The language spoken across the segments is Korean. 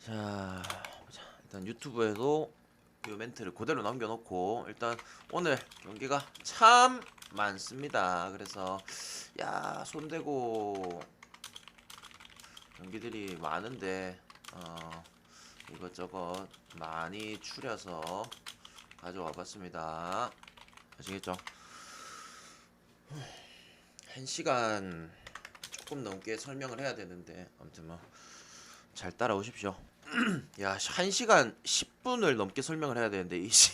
자, 보자. 일단 유튜브에도 이 멘트를 그대로 남겨놓고 일단 오늘 경기가 참 많습니다. 그래서 손대고 경기들이 많은데 이것저것 많이 추려서 가져와 봤습니다. 아시겠죠? 1시간 조금 넘게 설명을 해야 되는데 아무튼 뭐 잘 따라오십시오. 야, 1시간 10분을 넘게 설명을 해야 되는데 이씨.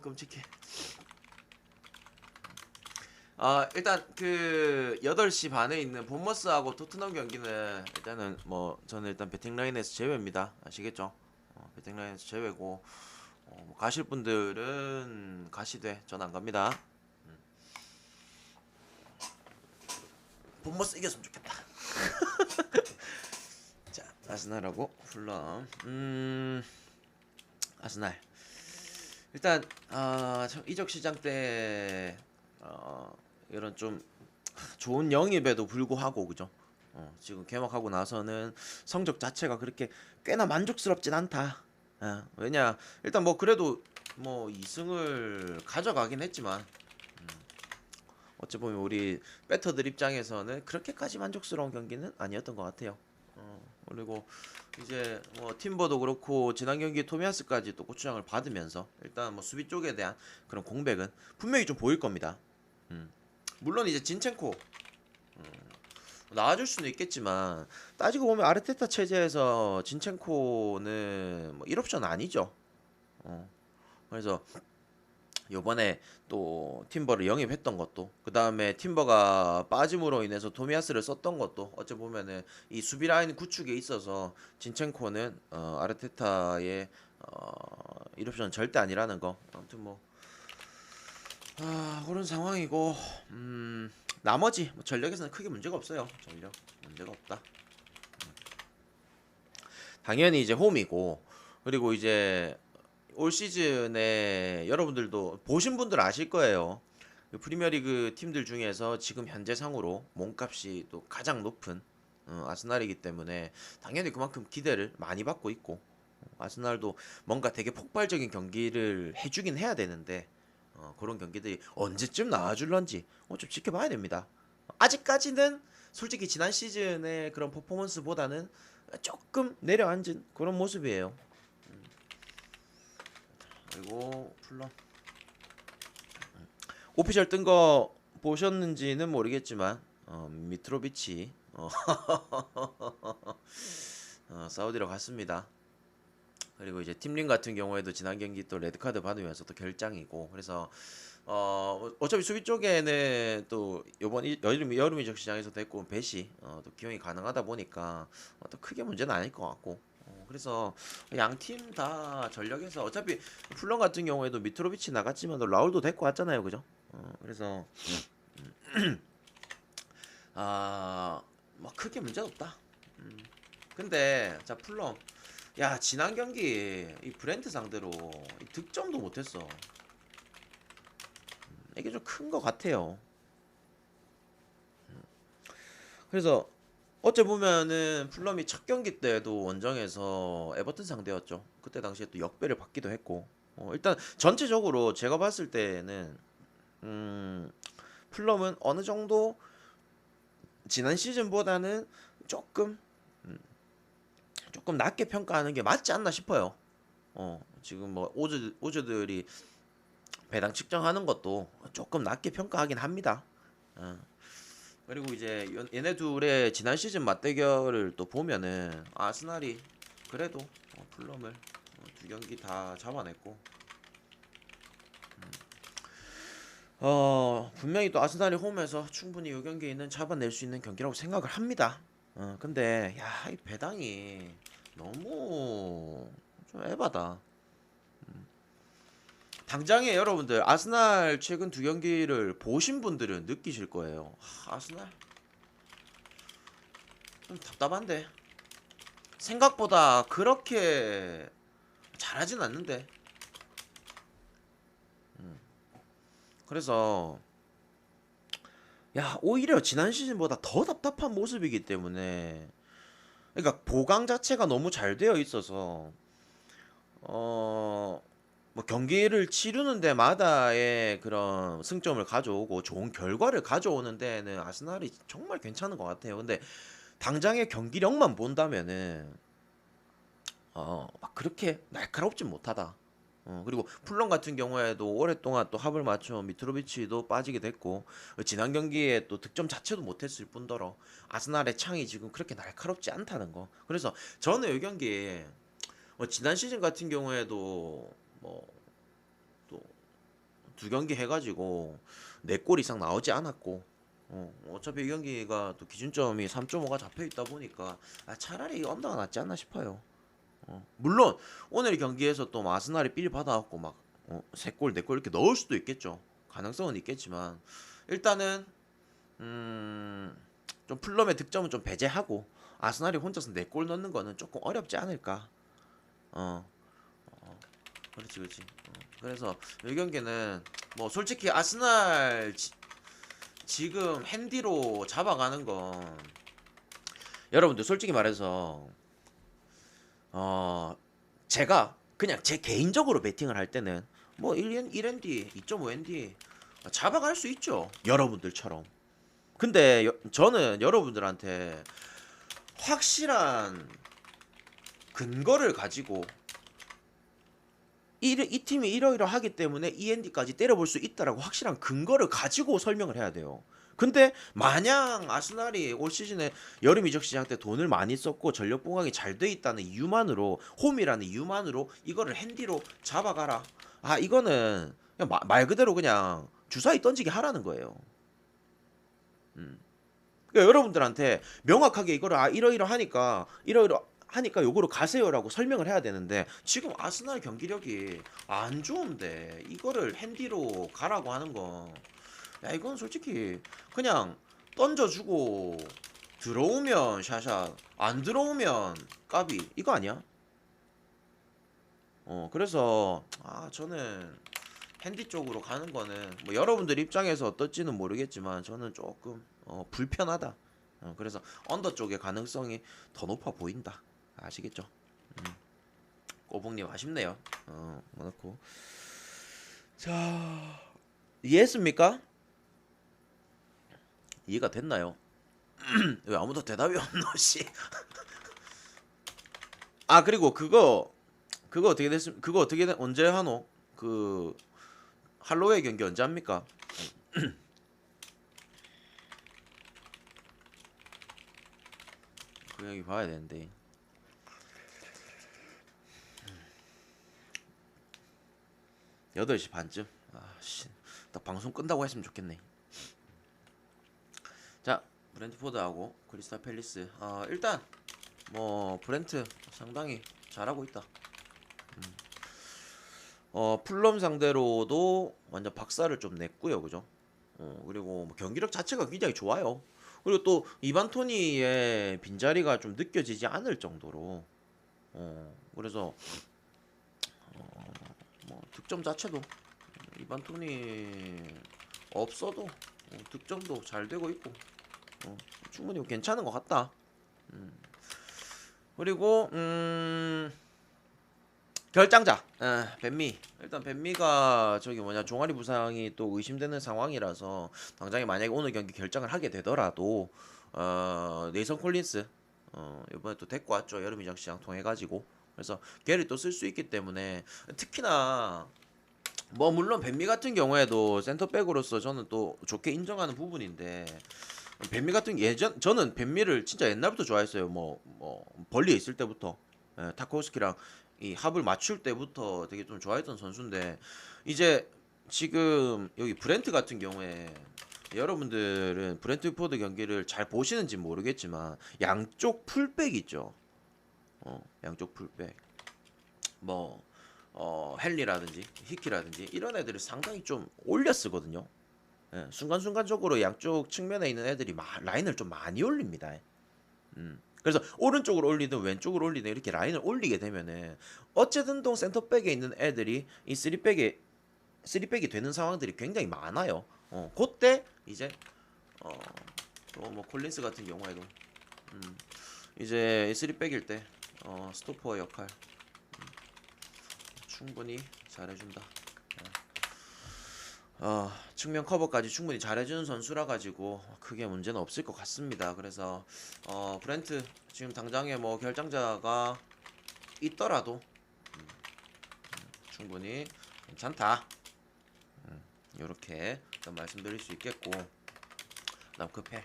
끔찍해. 일단 그 8시 반에 있는 본머스하고 토트넘 경기는 일단은 뭐 저는 일단 배팅 라인에서 제외입니다. 아시겠죠? 배팅 라인에서 제외고 뭐 가실 분들은 가시되 전 안 갑니다. 본머스 이겼으면 좋겠다. 자, 아스날하고 fulham. 아스날. 일단 이적 시장 때 이런 좀 좋은 영입에도 불구하고 그죠? 지금 개막하고 나서는 성적 자체가 그렇게 꽤나 만족스럽진 않다. 왜냐 일단 뭐 그래도 뭐 2승을 가져가긴 했지만 어찌 보면 우리 배터들 입장에서는 그렇게까지 만족스러운 경기는 아니었던 것 같아요. 그리고 이제 뭐 팀버도 그렇고 지난 경기 토미야스까지 또 고추장을 받으면서 일단 뭐 수비 쪽에 대한 그런 공백은 분명히 좀 보일 겁니다. 물론 이제 진첸코 나와줄 수는 있겠지만 따지고 보면 아르테타 체제에서 진첸코는 뭐 1옵션 아니죠. 그래서 요번에 또 팀버를 영입했던 것도 그 다음에 팀버가 빠짐으로 인해서 토미야스를 썼던 것도 어찌 보면은 이 수비 라인 구축에 있어서 진첸코는 아르테타의 1옵션 절대 아니라는 거. 아무튼 뭐 그런 상황이고 나머지 뭐 전력에서는 크게 문제가 없어요. 전력 문제가 없다. 당연히 이제 홈이고 그리고 이제 올 시즌에 여러분들도 보신 분들 아실 거예요. 그 프리미어리그 팀들 중에서 지금 현재 상으로 몸값이 또 가장 높은 아스날이기 때문에 당연히 그만큼 기대를 많이 받고 있고 아스날도 뭔가 되게 폭발적인 경기를 해주긴 해야 되는데 그런 경기들이 언제쯤 나와줄런지 좀 지켜봐야 됩니다. 아직까지는 솔직히 지난 시즌의 그런 퍼포먼스보다는 조금 내려앉은 그런 모습이에요. 그리고 풀러 오피셜 뜬 거 보셨는지는 모르겠지만 미트로비치 사우디로 갔습니다. 그리고 이제 팀링 같은 경우에도 지난 경기 또 레드카드 받으면서 또 결장이고 그래서 어차피 수비 쪽에는 또 요번 여름 이적 시장에서 됐고 배시 또 기용이 가능하다 보니까 또 크게 문제는 아닐 것 같고 그래서 양 팀 다 전력에서 어차피 플런 같은 경우에도 미트로비치 나갔지만 라울도 데리고 왔잖아요, 그죠? 그래서 뭐 크게 문제는 없다. 근데 자 플럼 야 지난 경기 이 브랜트 상대로 이 득점도 못했어. 이게 좀 큰 것 같아요. 그래서 어째 보면은 풀럼이 첫 경기 때도 원정에서 에버튼 상대였죠. 그때 당시에 또 역배를 받기도 했고 일단 전체적으로 제가 봤을 때는 풀럼은 어느 정도 지난 시즌보다는 조금 조금 낮게 평가하는 게 맞지 않나 싶어요. 지금 뭐 오즈들이 배당 측정하는 것도 조금 낮게 평가하긴 합니다. 그리고 이제 얘네 둘의 지난 시즌 맞대결을 또 보면은 아스날이 그래도 풀럼을 두 경기 다 잡아냈고 분명히 또 아스날이 홈에서 충분히 이 경기는 잡아낼 수 있는 경기라고 생각을 합니다. 근데 야, 이 배당이 너무 좀 에바다. 당장에 여러분들 아스날 최근 두 경기를 보신 분들은 느끼실 거예요. 아스날 좀 답답한데 생각보다 그렇게 잘하진 않는데 그래서 야 오히려 지난 시즌보다 더 답답한 모습이기 때문에 그러니까 보강 자체가 너무 잘 되어 있어서 뭐 경기를 치르는 데마다의 그런 승점을 가져오고 좋은 결과를 가져오는 데는 아스날이 정말 괜찮은 것 같아요. 근데 당장의 경기력만 본다면은 막 그렇게 날카롭진 못하다. 그리고 풀런 같은 경우에도 오랫동안 또 합을 맞춰 미트로비치도 빠지게 됐고 지난 경기에 또 득점 자체도 못했을 뿐더러 아스날의 창이 지금 그렇게 날카롭지 않다는 거. 그래서 저는 이 경기에 지난 시즌 같은 경우에도 뭐 또 두 경기 해가지고 4골 이상 나오지 않았고 어차피 이 경기가 또 기준점이 3.5가 잡혀 있다 보니까 차라리 언더가 낫지 않나 싶어요. 물론 오늘 경기에서 또 아스날이 삘 받아갖고 막 3골 4골 이렇게 넣을 수도 있겠죠. 가능성은 있겠지만 일단은 좀 풀럼의 득점은 좀 배제하고 아스날이 혼자서 4골 넣는 거는 조금 어렵지 않을까. 어, 그렇지 그렇지. 그래서 이 경기는 뭐 솔직히 아스날 지금 핸디로 잡아가는 건 여러분들 솔직히 말해서 어 제가 그냥 제 개인적으로 베팅을 할 때는 뭐 1ND, 2.5ND 잡아갈 수 있죠. 여러분들처럼. 근데 저는 여러분들한테 확실한 근거를 가지고 이 팀이 이러이러하기 때문에 END까지 때려볼 수 있다라고 확실한 근거를 가지고 설명을 해야 돼요. 근데 마냥 아스날이 올 시즌에 여름 이적 시장 때 돈을 많이 썼고 전력 보강이 잘 돼 있다는 이유만으로 홈이라는 이유만으로 이거를 핸디로 잡아가라. 이거는 그냥 말 그대로 그냥 주사위 던지기 하라는 거예요. 음. 그러니까 여러분들한테 명확하게 이거를 이러이러하니까 요거로 가세요라고 설명을 해야 되는데 지금 아스날 경기력이 안 좋은데 이거를 핸디로 가라고 하는 거, 야 이건 솔직히 그냥 던져주고 들어오면 샤샷 안 들어오면 까비 이거 아니야? 그래서 저는 핸디 쪽으로 가는 거는 뭐 여러분들 입장에서 어떨지는 모르겠지만 저는 조금 불편하다. 그래서 언더 쪽의 가능성이 더 높아 보인다. 아시겠죠? 꼬북님 아쉽네요. 그렇고 자 이해했습니까? 이해가 됐나요? 왜 아무도 대답이 없노 씨. 그리고 그거 어떻게 됐습? 그거 언제 하노? 그 할로웨이 경기 언제 합니까? 그 경기 봐야 되는데 8시 반쯤. 씨, 딱 방송 끝나고 했으면 좋겠네. 자, 브렌트포드하고 크리스탈 팰리스. 일단 뭐 브렌트 상당히 잘하고 있다. 풀럼 상대로도 완전 박살을 좀 냈고요, 그죠? 그리고 뭐 경기력 자체가 굉장히 좋아요. 그리고 또 이반 토니의 빈자리가 좀 느껴지지 않을 정도로 그래서 뭐 득점 자체도 이반 토니 없어도 득점도 잘 되고 있고 충분히 괜찮은 것 같다. 그리고 결장자 벤미. 일단 벤미가 저기 뭐냐 종아리 부상이 또 의심되는 상황이라서 당장에 만약에 오늘 경기 결정을 하게 되더라도 네이선 콜린스 이번에 또 데리고 왔죠. 여름 이적 시장 통해 가지고. 그래서 걔를 또 쓸 수 있기 때문에 특히나 뭐 물론 벤미 같은 경우에도 센터백으로서 저는 또 좋게 인정하는 부분인데 벤미 같은 저는 벤미를 진짜 옛날부터 좋아했어요. 뭐 벌리에 있을 때부터 타코스키랑 이 합을 맞출 때부터 되게 좀 좋아했던 선수인데 이제 지금 여기 브렌트 같은 경우에 여러분들은 브렌트포드 경기를 잘 보시는지 모르겠지만 양쪽 풀백 있죠. 양쪽 풀백 뭐 헨리라든지 히키라든지 이런 애들을 상당히 좀 올려 쓰거든요. 순간순간적으로 양쪽 측면에 있는 애들이 라인을 좀 많이 올립니다. 그래서 오른쪽으로 올리든 왼쪽으로 올리든 이렇게 라인을 올리게 되면은 어쨌든 동 센터백에 있는 애들이 이 3백이 되는 상황들이 굉장히 많아요. 그때 이제 또 뭐 콜린스 같은 경우에도 이제 3백일 때 스토퍼 역할 충분히 잘해준다. 측면 커버까지 충분히 잘해주는 선수라 가지고 크게 문제는 없을 것 같습니다. 그래서 브랜트 지금 당장에 뭐 결정자가 있더라도 충분히 괜찮다. 이렇게 일단 말씀드릴 수 있겠고, 그다음 급해.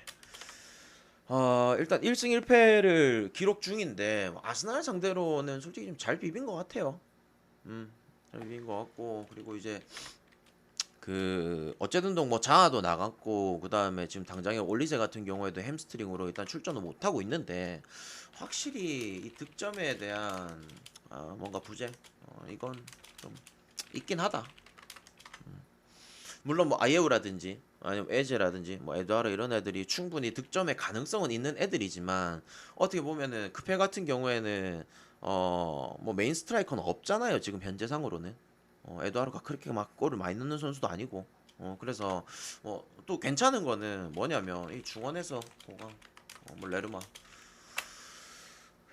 일단 1승 1패를 기록 중인데 아스날 상대로는 솔직히 좀 잘 비빈 것 같아요. 잘 비빈 것 같고, 그리고 이제 그 어쨌든 뭐 자아도 나갔고, 그 다음에 지금 당장에 올리세 같은 경우에도 햄스트링으로 일단 출전을 못 하고 있는데, 확실히 이 득점에 대한 뭔가 부재, 이건 좀 있긴 하다. 물론 뭐 아예우라든지 아니면 에제라든지 뭐 에드와르 이런 애들이 충분히 득점의 가능성은 있는 애들이지만, 어떻게 보면은 크페 같은 경우에는 뭐 메인 스트라이커는 없잖아요 지금 현재상으로는. 에드와르가 그렇게 막 골을 많이 넣는 선수도 아니고. 그래서 또 괜찮은 거는 뭐냐면 이 중원에서 보강, 뭐 레르마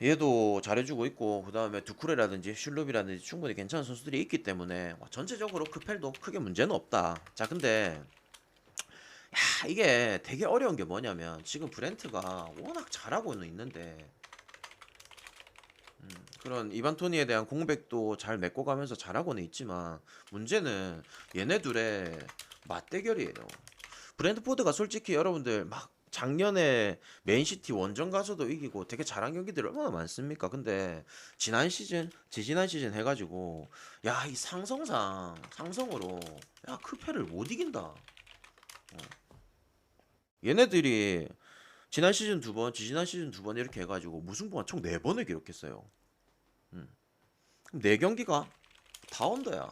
얘도 잘해주고 있고, 그 다음에 두쿠레라든지 슐룹이라든지 충분히 괜찮은 선수들이 있기 때문에 전체적으로 크펠도 크게 문제는 없다. 자, 근데 이게 되게 어려운 게 뭐냐면 지금 브렌트가 워낙 잘하고는 있는데, 그런 이반 토니에 대한 공백도 잘 메꿔가면서 잘하고는 있지만, 문제는 얘네 둘의 맞대결이에요. 브랜트포드가 솔직히 여러분들 막 작년에 맨시티 원정 가서도 이기고 되게 잘한 경기들 얼마나 많습니까? 근데 지난 시즌, 지지난 시즌 해가지고 야, 이 상성으로 야, 크페를 못 이긴다. 얘네들이 지난 시즌 두 번, 지지난 시즌 두 번 이렇게 해가지고 무승부가 총 4번을 기록했어요. 음. 그럼 4경기가 다 언더야.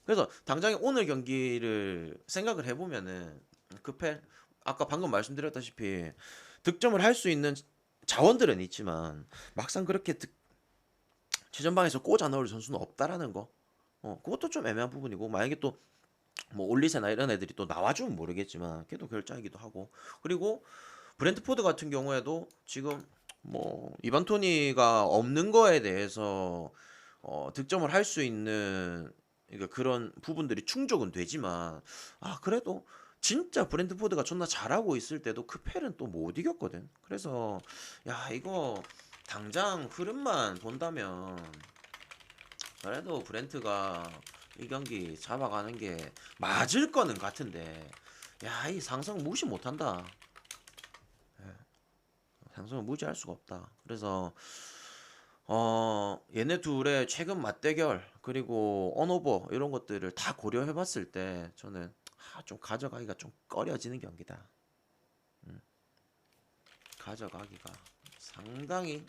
그래서 당장에 오늘 경기를 생각을 해보면은 크펠, 아까 방금 말씀드렸다시피 득점을 할 수 있는 자원들은 있지만 막상 그렇게 최전방에서 꽂아 넣을 선수는 없다라는 거. 그것도 좀 애매한 부분이고, 만약에 또 뭐 올리세나 이런 애들이 또 나와주면 모르겠지만 걔도 결장이기도 하고. 그리고 브랜트포드 같은 경우에도 지금 뭐 이반 토니가 없는 거에 대해서 득점을 할 수 있는, 그러니까 그런 부분들이 충족은 되지만, 그래도 진짜 브랜트포드가 존나 잘하고 있을 때도 크펠은 또 못 이겼거든. 그래서 야, 이거 당장 흐름만 본다면 그래도 브랜트가 이 경기 잡아가는 게 맞을 거는 같은데, 야, 이 상성 무시 못한다. 상성을 무시할 수가 없다. 그래서 얘네 둘의 최근 맞대결 그리고 언오버 이런 것들을 다 고려해봤을 때 저는 좀 가져가기가 좀 꺼려지는 경기다. 가져가기가 상당히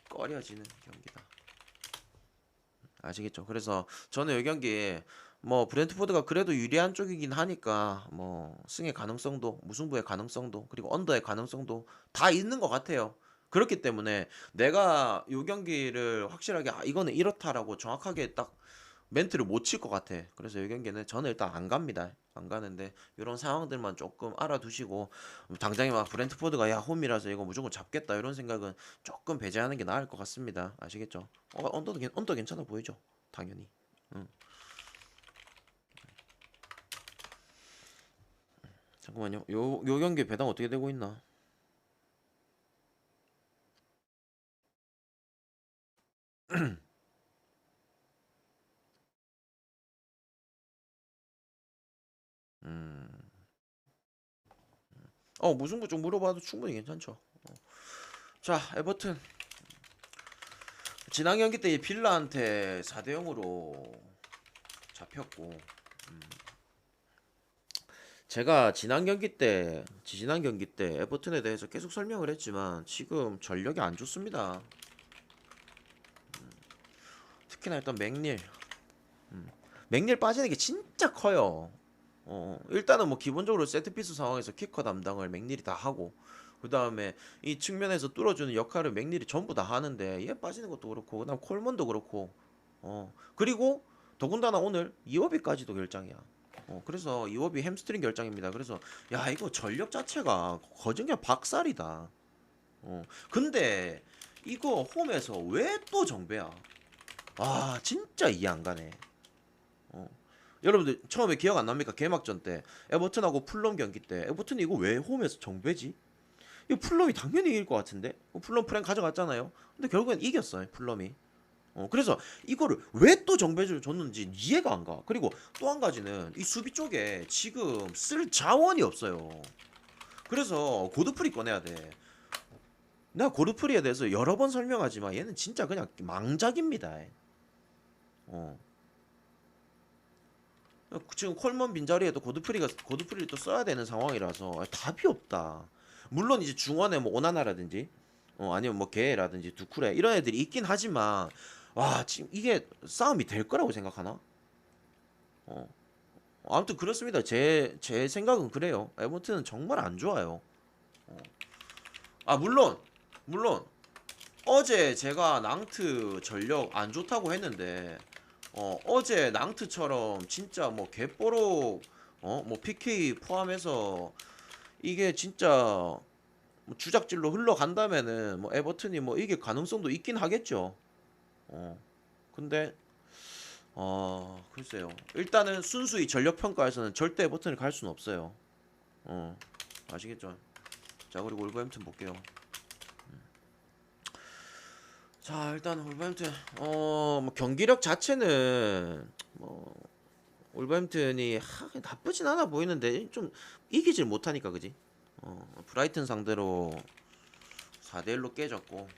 꺼려지는 경기다. 아시겠죠? 그래서 저는 이 경기 뭐 브랜트포드가 그래도 유리한 쪽이긴 하니까 뭐 승의 가능성도, 무승부의 가능성도, 그리고 언더의 가능성도 다 있는 것 같아요. 그렇기 때문에 내가 이 경기를 확실하게 이거는 이렇다라고 정확하게 딱 멘트를 못 칠 것 같아. 그래서 이 경기는 저는 일단 안 갑니다. 안 가는데 이런 상황들만 조금 알아두시고, 당장에 막 브랜트포드가 야, 홈이라서 이거 무조건 잡겠다 이런 생각은 조금 배제하는 게 나을 것 같습니다. 아시겠죠? 언더 괜찮아 보이죠? 당연히. 응. 잠깐만요. 요 경기 배당 어떻게 되고 있나? 음. 무승부 좀 물어봐도 충분히 괜찮죠. 자, 에버튼 지난 경기 때 빌라한테 4대 0으로 잡혔고, 제가 지난 경기 때 에버튼에 대해서 계속 설명을 했지만 지금 전력이 안 좋습니다. 특히나 일단 맥닐 빠지는 게 진짜 커요. 일단은 뭐 기본적으로 세트피스 상황에서 키커 담당을 맥닐이 다 하고, 그 다음에 이 측면에서 뚫어주는 역할을 맥닐이 전부 다 하는데 얘 빠지는 것도 그렇고, 그다음 콜먼도 그렇고, 그리고 더군다나 오늘 이어비까지도 결장이야. 그래서 이워비 햄스트링 결장입니다. 그래서 야 이거 전력 자체가 거진 그냥 박살이다. 근데 이거 홈에서 왜 또 정배야? 아 진짜 이해 안 가네. 어. 여러분들 처음에 기억 안 납니까? 개막전 때 에버튼하고 풀럼 경기 때 에버튼이 이거 왜 홈에서 정배지? 이거 풀럼이 당연히 이길 것 같은데? 풀럼 프랭 가져갔잖아요. 근데 결국엔 이겼어요 풀럼이. 그래서 이거를 왜 또 정배를 줬는지 이해가 안 가. 그리고 또 한 가지는 이 수비 쪽에 지금 쓸 자원이 없어요. 그래서 고드프리 꺼내야 돼. 내가 고드프리에 대해서 여러 번 설명하지만 얘는 진짜 그냥 망작입니다. 어. 지금 콜먼 빈자리에도 고드프리를 또 써야 되는 상황이라서 답이 없다. 물론 이제 중원에 뭐 오나나라든지 아니면 뭐 게라든지 두쿠레 이런 애들이 있긴 하지만 와 지금 이게 싸움이 될 거라고 생각하나? 어. 아무튼 그렇습니다. 제 생각은 그래요. 에버튼은 정말 안 좋아요. 아 물론 어제 제가 낭트 전력 안 좋다고 했는데 어제 낭트처럼 진짜 뭐 개뽀록 뭐 PK 포함해서 이게 진짜 뭐 주작질로 흘러간다면은 뭐 에버튼이 뭐 이길 가능성도 있긴 하겠죠. 어 근데 글쎄요. 일단은 순수히 전력 평가에서는 절대 에버튼을 갈 수는 없어요. 어 아시겠죠? 자 그리고 올버햄튼 볼게요. 자 일단 올버햄튼 뭐 경기력 자체는 뭐 올버햄튼이 나쁘진 않아 보이는데 좀 이기질 못하니까 그지? 브라이튼 상대로 4대1로 깨졌고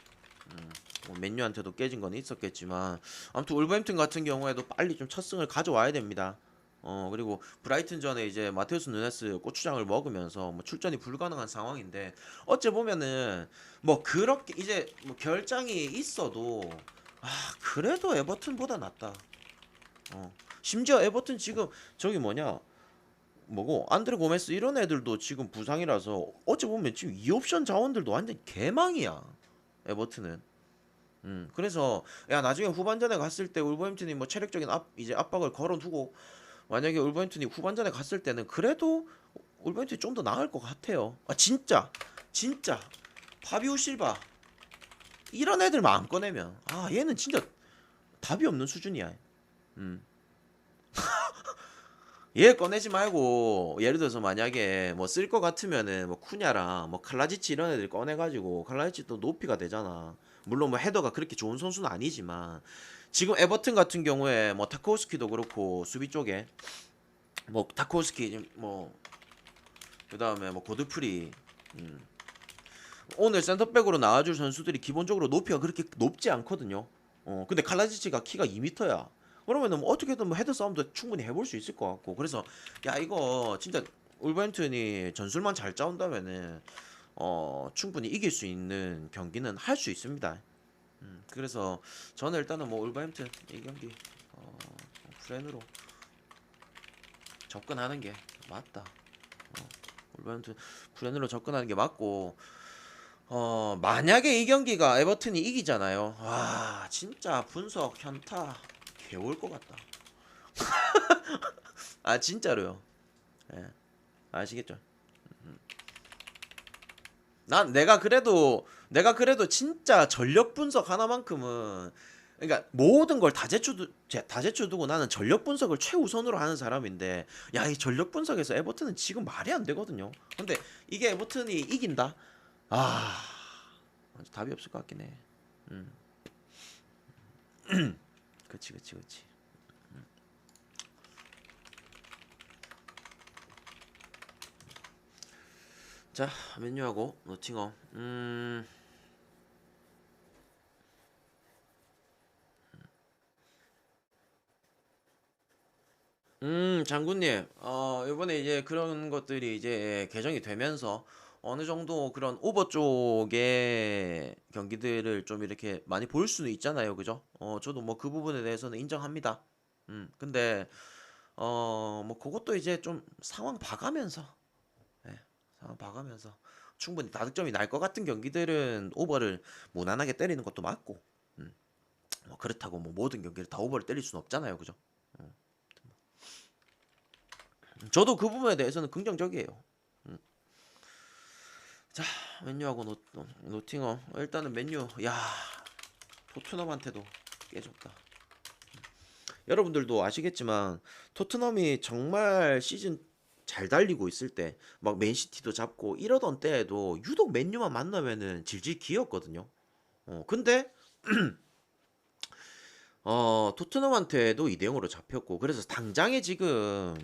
뭐 맨유한테도 깨진 건 있었겠지만 아무튼 올버햄튼 같은 경우에도 빨리 좀 첫 승을 가져와야 됩니다. 그리고 브라이튼 전에 이제 마테우스 누네스 고추장을 먹으면서 뭐 출전이 불가능한 상황인데 어째 보면은 뭐 그렇게 이제 뭐 결장이 있어도 그래도 에버튼보다 낫다. 심지어 에버튼 지금 저기 뭐냐 뭐고 안드레 고메스 이런 애들도 지금 부상이라서 어찌 보면 지금 2옵션 자원들도 완전 개망이야 에버튼은. 그래서 야 나중에 후반전에 갔을 때 울버햄튼이 뭐 체력적인 이제 압박을 걸어두고 만약에 울버햄튼이 후반전에 갔을 때는 그래도 울버햄튼이 좀 더 나을 것 같아요. 아 진짜 파비오 실바 이런 애들만 안 꺼내면 얘는 진짜 답이 없는 수준이야. 음. 얘 꺼내지 말고 예를 들어서 만약에 뭐 쓸 것 같으면은 뭐 쿠냐랑 뭐 칼라지치 이런 애들 꺼내가지고 칼라지치 또 높이가 되잖아. 물론 뭐 헤더가 그렇게 좋은 선수는 아니지만 지금 에버튼 같은 경우에 뭐 타코스키도 그렇고 수비 쪽에 뭐 타코스키 뭐 그다음에 뭐 고드프리 오늘 센터백으로 나와줄 선수들이 기본적으로 높이가 그렇게 높지 않거든요. 근데 칼라지치가 키가 2m야. 그러면은 뭐 어떻게든 뭐 헤드 싸움도 충분히 해볼 수 있을 것 같고. 그래서 야 이거 진짜 울버햄튼이 전술만 잘 짜온다면은 충분히 이길 수 있는 경기는 할 수 있습니다. 그래서 저는 일단은 뭐 울버햄튼 이 경기 프렌으로 접근하는 게 맞다. 울버햄튼 프렌으로 접근하는 게 맞고 만약에 이 경기가 에버튼이 이기잖아요. 와, 진짜 분석 현타 개올 것 같다. 아, 진짜로요. 예, 아시겠죠? 내가 그래도 진짜 전력 분석 하나만큼은 그러니까 모든 걸 다 제쳐두고 나는 전력 분석을 최우선으로 하는 사람인데 야, 이 전력 분석에서 에버튼은 지금 말이 안 되거든요. 근데 이게 에버튼이 이긴다? 아, 답이 없을 것 같긴 해. 음. 그치. 자, 맨유하고 노팅엄. 장군님, 이번에 이제 그런 것들이 이제 개정이 되면서 어느 정도 그런 오버 쪽의 경기들을 좀 이렇게 많이 볼 수는 있잖아요, 그죠? 저도 뭐 그 부분에 대해서는 인정합니다. 근데 뭐 그것도 이제 좀 상황 봐가면서, 예, 상황 봐가면서 충분히 다득점이 날 것 같은 경기들은 오버를 무난하게 때리는 것도 맞고, 음, 뭐 그렇다고 뭐 모든 경기를 다 오버를 때릴 수는 없잖아요, 그죠? 음. 저도 그 부분에 대해서는 긍정적이에요. 음. 자, 맨유하고 노팅엄. 일단은 맨유, 야, 토트넘한테도 깨졌다. 여러분들도 아시겠지만 토트넘이 정말 시즌 잘 달리고 있을 때 막 맨시티도 잡고 이러던 때에도 유독 맨유만 만나면은 질질 기었거든요. 근데 토트넘한테도 2대 0으로 잡혔고, 그래서 당장에 지금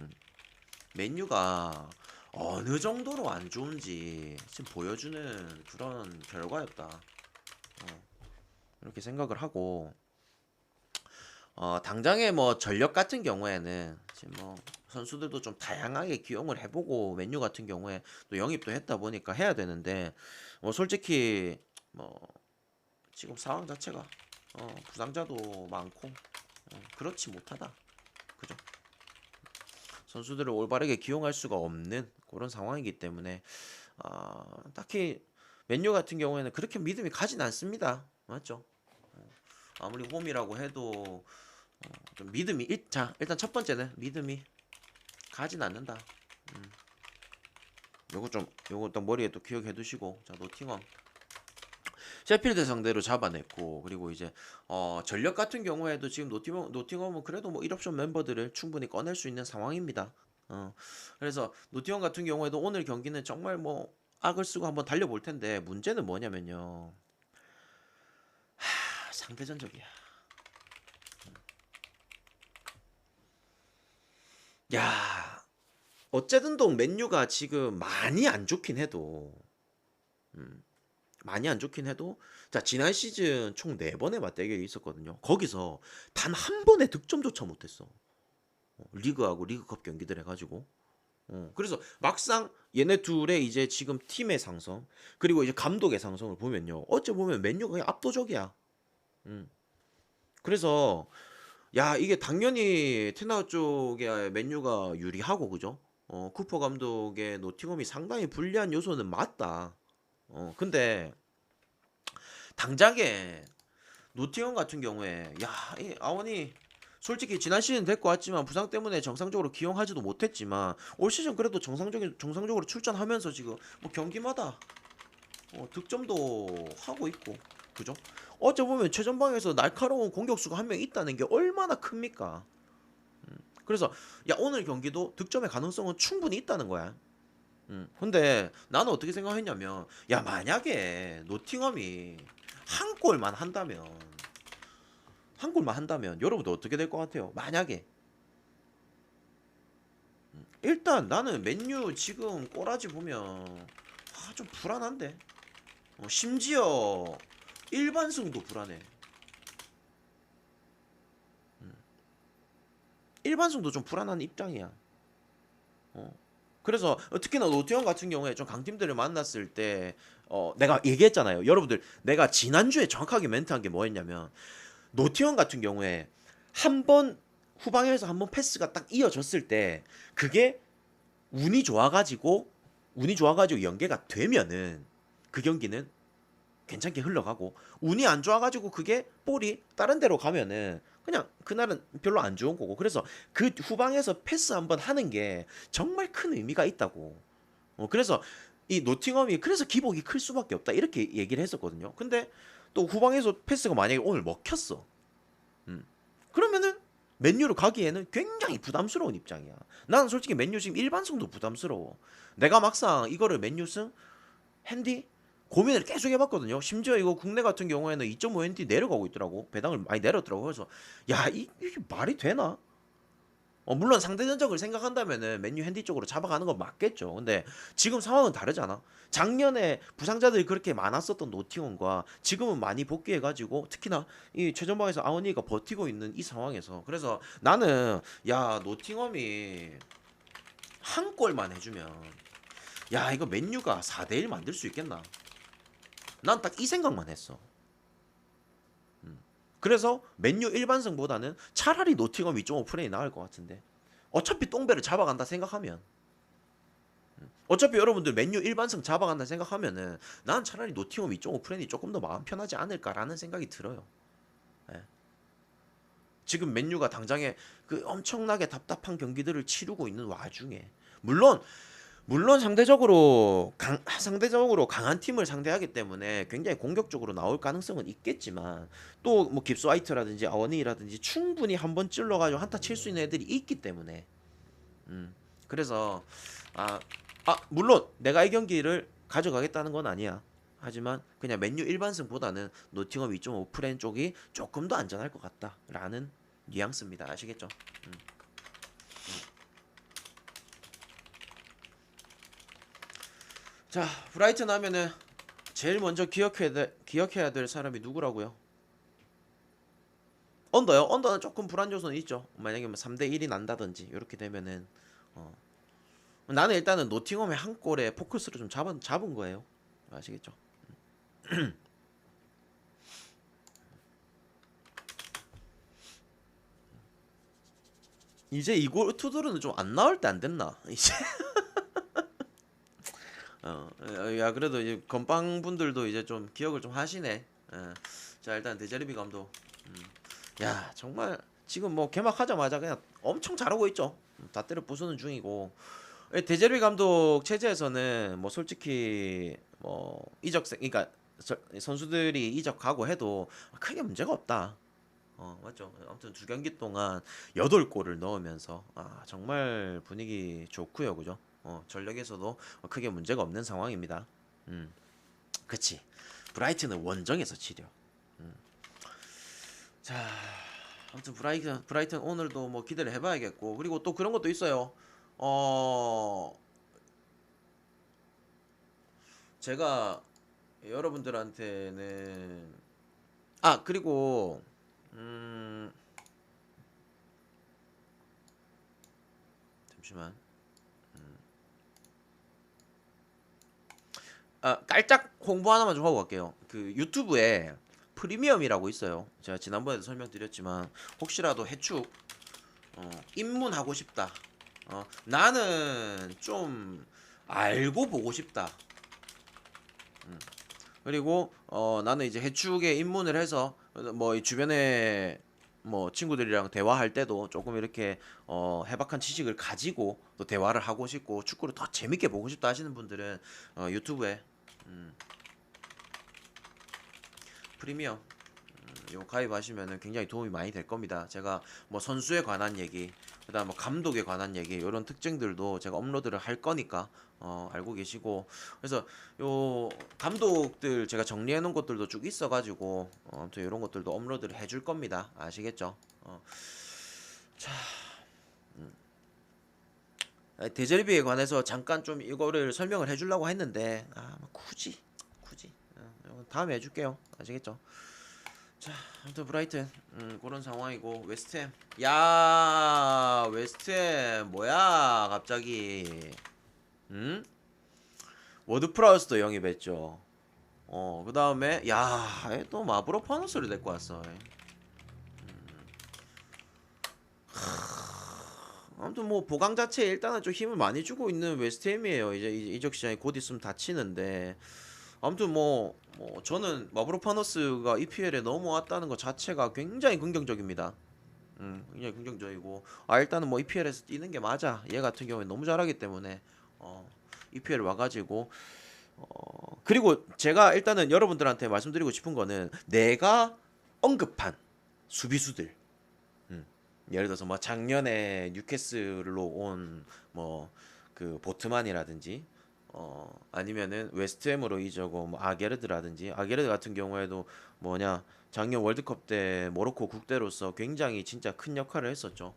맨유가 어느 정도로 안 좋은지 지금 보여주는 그런 결과였다. 이렇게 생각을 하고, 당장에 뭐 전력 같은 경우에는 지금 뭐 선수들도 좀 다양하게 기용을 해보고, 맨유 같은 경우에 또 영입도 했다 보니까 해야 되는데, 뭐 솔직히 뭐 지금 상황 자체가 부상자도 많고 그렇지 못하다. 그죠? 선수들을 올바르게 기용할 수가 없는 그런 상황이기 때문에 딱히 맨유 같은 경우에는 그렇게 믿음이 가진 않습니다. 맞죠? 아무리 홈이라고 해도 좀 믿음이 자, 일단 첫 번째는 믿음이 가진 않는다. 요거 딱 머리에 또 기억해 두시고. 자, 노팅엄 셰필드 상대로 잡아냈고, 그리고 이제 전력 같은 경우에도 지금 노팅엄은 그래도 뭐 1옵션 멤버들을 충분히 꺼낼 수 있는 상황입니다. 그래서 노팅엄 같은 경우에도 오늘 경기는 정말 뭐 악을 쓰고 한번 달려볼 텐데, 문제는 뭐냐면요, 상대전적이야. 야, 어쨌든 맨유가 지금 많이 안 좋긴 해도, 많이 안 좋긴 해도, 자, 지난 시즌 총 4번의 맞대결이 있었거든요. 거기서 단 한 번의 득점조차 못했어. 리그하고 리그컵 경기들 해가지고. 그래서 막상 얘네 둘의 이제 지금 팀의 상성, 그리고 이제 감독의 상성을 보면요, 어찌 보면 맨유가 그냥 압도적이야. 음. 그래서 야, 이게 당연히 테나우 쪽의 맨유가 유리하고, 그죠? 쿠퍼 감독의 노팅엄이 상당히 불리한 요소는 맞다. 근데 당장에 노팅엄 같은 경우에, 야, 이 아원이 솔직히 지난 시즌 데리고 왔지만 부상 때문에 정상적으로 기용하지도 못했지만 올 시즌 그래도 정상적으로 출전하면서 지금 뭐 경기마다 득점도 하고 있고, 그죠? 어째 보면 최전방에서 날카로운 공격수가 한 명 있다는 게 얼마나 큽니까? 그래서 야, 오늘 경기도 득점의 가능성은 충분히 있다는 거야. 근데 나는 어떻게 생각했냐면, 야, 만약에 노팅엄이 한 골만 한다면 여러분들 어떻게 될 것 같아요? 만약에 일단 나는 맨유 지금 꼬라지 보면 좀 불안한데. 심지어 일반승도 불안해. 일반승도 좀 불안한 입장이야. 그래서 특히나 노티원 같은 경우에 좀 강팀들을 만났을 때 내가 얘기했잖아요. 여러분들, 내가 지난주에 정확하게 멘트한 게 뭐였냐면, 노티원 같은 경우에 한 번 후방에서 한 번 패스가 딱 이어졌을 때 그게 운이 좋아가지고 연계가 되면은 그 경기는 괜찮게 흘러가고, 운이 안 좋아가지고 그게 볼이 다른 데로 가면은 그냥 그날은 별로 안 좋은 거고. 그래서 그 후방에서 패스 한번 하는 게 정말 큰 의미가 있다고. 그래서 이 노팅엄이 그래서 기복이 클 수밖에 없다, 이렇게 얘기를 했었거든요. 근데 또 후방에서 패스가 만약에 오늘 먹혔어. 그러면은 맨유로 가기에는 굉장히 부담스러운 입장이야. 나는 솔직히 맨유 지금 일반성도 부담스러워. 내가 막상 이거를 맨유승 핸디 고민을 계속 해봤거든요. 심지어 이거 국내 같은 경우에는 2.5 핸디 내려가고 있더라고. 배당을 많이 내렸더라고. 그래서 야, 이게 말이 되나? 물론 상대 전적을 생각한다면은 맨유 핸디 쪽으로 잡아가는 건 맞겠죠. 근데 지금 상황은 다르잖아. 작년에 부상자들이 그렇게 많았었던 노팅엄과 지금은 많이 복귀해가지고, 특히나 이 최전방에서 아우니가 버티고 있는 이 상황에서, 그래서 나는 야, 노팅엄이 한 골만 해주면, 야, 이거 맨유가 4대1 만들 수 있겠나? 난 딱 이 생각만 했어. 그래서 맨유 일반승보다는 차라리 노팅엄 2.5 프레이 나을 것 같은데, 어차피 똥배를 잡아간다 생각하면, 어차피 여러분들 맨유 일반승 잡아간다 생각하면은 난 차라리 노팅엄 2.5 프레이 조금 더 마음 편하지 않을까라는 생각이 들어요. 예. 지금 맨유가 당장에 그 엄청나게 답답한 경기들을 치르고 있는 와중에 물론 상대적으로 강한 팀을 상대하기 때문에 굉장히 공격적으로 나올 가능성은 있겠지만 또 뭐 깁스화이트라든지 아워니라든지 충분히 한번 찔러가지고 한타 칠 수 있는 애들이 있기 때문에 그래서 아, 물론 내가 이 경기를 가져가겠다는 건 아니야. 하지만 그냥 맨유 일반승보다는 노팅엄 2.5 프렌 쪽이 조금 더 안전할 것 같다라는 뉘앙스입니다. 아시겠죠? 음. 자, 브라이튼 하면은 제일 먼저 기억해야 될 사람이 누구라고요? 언더요? 언더는 조금 불안 요소는 있죠. 만약에 뭐 3대 1이 난다든지 이렇게 되면은 어. 나는 일단은 노팅엄의 한 골에 포커스를 좀 잡은 거예요. 아시겠죠? 이제 이골 투드르는 좀 안 나올 때 안 됐나? 이제 야 그래도 이제 건빵 분들도 이제 좀 기억을 좀 하시네. 자 일단 데제르비 감독, 야 정말 지금 뭐 개막하자마자 그냥 엄청 잘하고 있죠. 다 때려 부수는 중이고 데제르비 감독 체제에서는 뭐 솔직히 뭐 그러니까 선수들이 이적하고 해도 크게 문제가 없다. 맞죠. 아무튼 두 경기 동안 8골을 넣으면서 정말 분위기 좋고요, 그죠? 전력에서도 크게 문제가 없는 상황입니다. 음, 그치. 브라이튼은 원정에서 치려. 음. 자, 아무튼 브라이튼 오늘도 뭐 기대를 해봐야겠고, 그리고 또 그런 것도 있어요. 어, 제가 여러분들한테는 그리고 음, 잠시만. 깔짝 홍보 하나만 좀 하고 갈게요. 그 유튜브에 프리미엄이라고 있어요. 제가 지난번에도 설명드렸지만 혹시라도 해축 입문하고 싶다. 나는 좀 알고 보고 싶다. 그리고 나는 이제 해축에 입문을 해서 뭐 이 주변에 뭐 친구들이랑 대화할 때도 조금 이렇게 해박한 지식을 가지고 또 대화를 하고 싶고 축구를 더 재밌게 보고 싶다 하시는 분들은 유튜브에 음, 프리미엄 요 가입하시면은 굉장히 도움이 많이 될 겁니다. 제가 뭐 선수에 관한 얘기, 그다음 뭐 감독에 관한 얘기 이런 특징들도 제가 업로드를 할 거니까 알고 계시고 그래서 요 감독들 제가 정리해 놓은 것들도 쭉 있어가지고 아무튼 이런 것들도 업로드를 해줄 겁니다. 아시겠죠? 자 데젤비에 관해서 잠깐 좀 이거를 설명을 해주려고 했는데 뭐 굳이 이건 다음에 해줄게요. 아시겠죠? 자, 아무튼 브라이튼 그런 상황이고 웨스트햄 야 웨스트햄 뭐야 갑자기 음? 워드프라우스도 영입했죠. 그 다음에 야또 마브로파노스를 데리고 왔어. 아무튼 뭐 보강 자체에 일단은 좀 힘을 많이 주고 있는 웨스트햄이에요. 이제 이적 시장이 곧 있으면 닫히는데 아무튼 뭐 저는 마브로파노스가 EPL에 넘어왔다는 것 자체가 굉장히 긍정적입니다. 굉장히 긍정적이고 일단은 뭐 EPL에서 뛰는 게 맞아. 얘 같은 경우에 너무 잘하기 때문에 EPL 와가지고 그리고 제가 일단은 여러분들한테 말씀드리고 싶은 거는 내가 언급한 수비수들 예를 들어서 뭐 작년에 뉴캐슬로 온 뭐 그 보트만이라든지 아니면은 웨스트햄으로 이적 온 뭐 아게르드라든지 아게르드 같은 경우에도 뭐냐 작년 월드컵 때 모로코 국대로서 굉장히 진짜 큰 역할을 했었죠.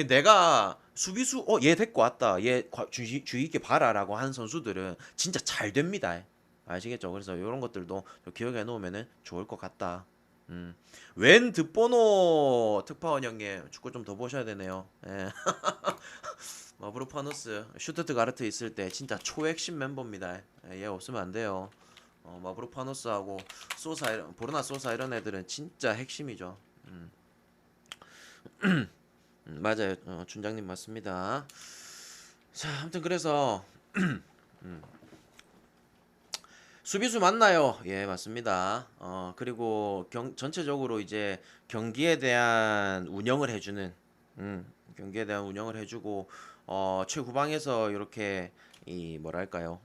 내가 수비수 얘 데리고 왔다 얘 주의 있게 봐라라고 하는 선수들은 진짜 잘 됩니다. 아시겠죠? 그래서 이런 것들도 좀 기억해 놓으면은 좋을 것 같다. 음. 웬 듣보노 특파원 형님 축구 좀 더 보셔야 되네요. 예. 마브로파노스 슈트트가르트 있을 때 진짜 초핵심 멤버입니다. 얘 없으면 안 돼요. 마브로파노스하고 보르나 소사 이런 애들은 진짜 핵심이죠. 맞아요. 준장님 맞습니다. 자, 아무튼 그래서 수비수 맞나요? 예, 맞습니다. 그리고 전체적으로 이제 경기에 대한 운영을 해주는, 경기에 대한 운영을 해주고, 최후방에서 이렇게 이 뭐랄까요,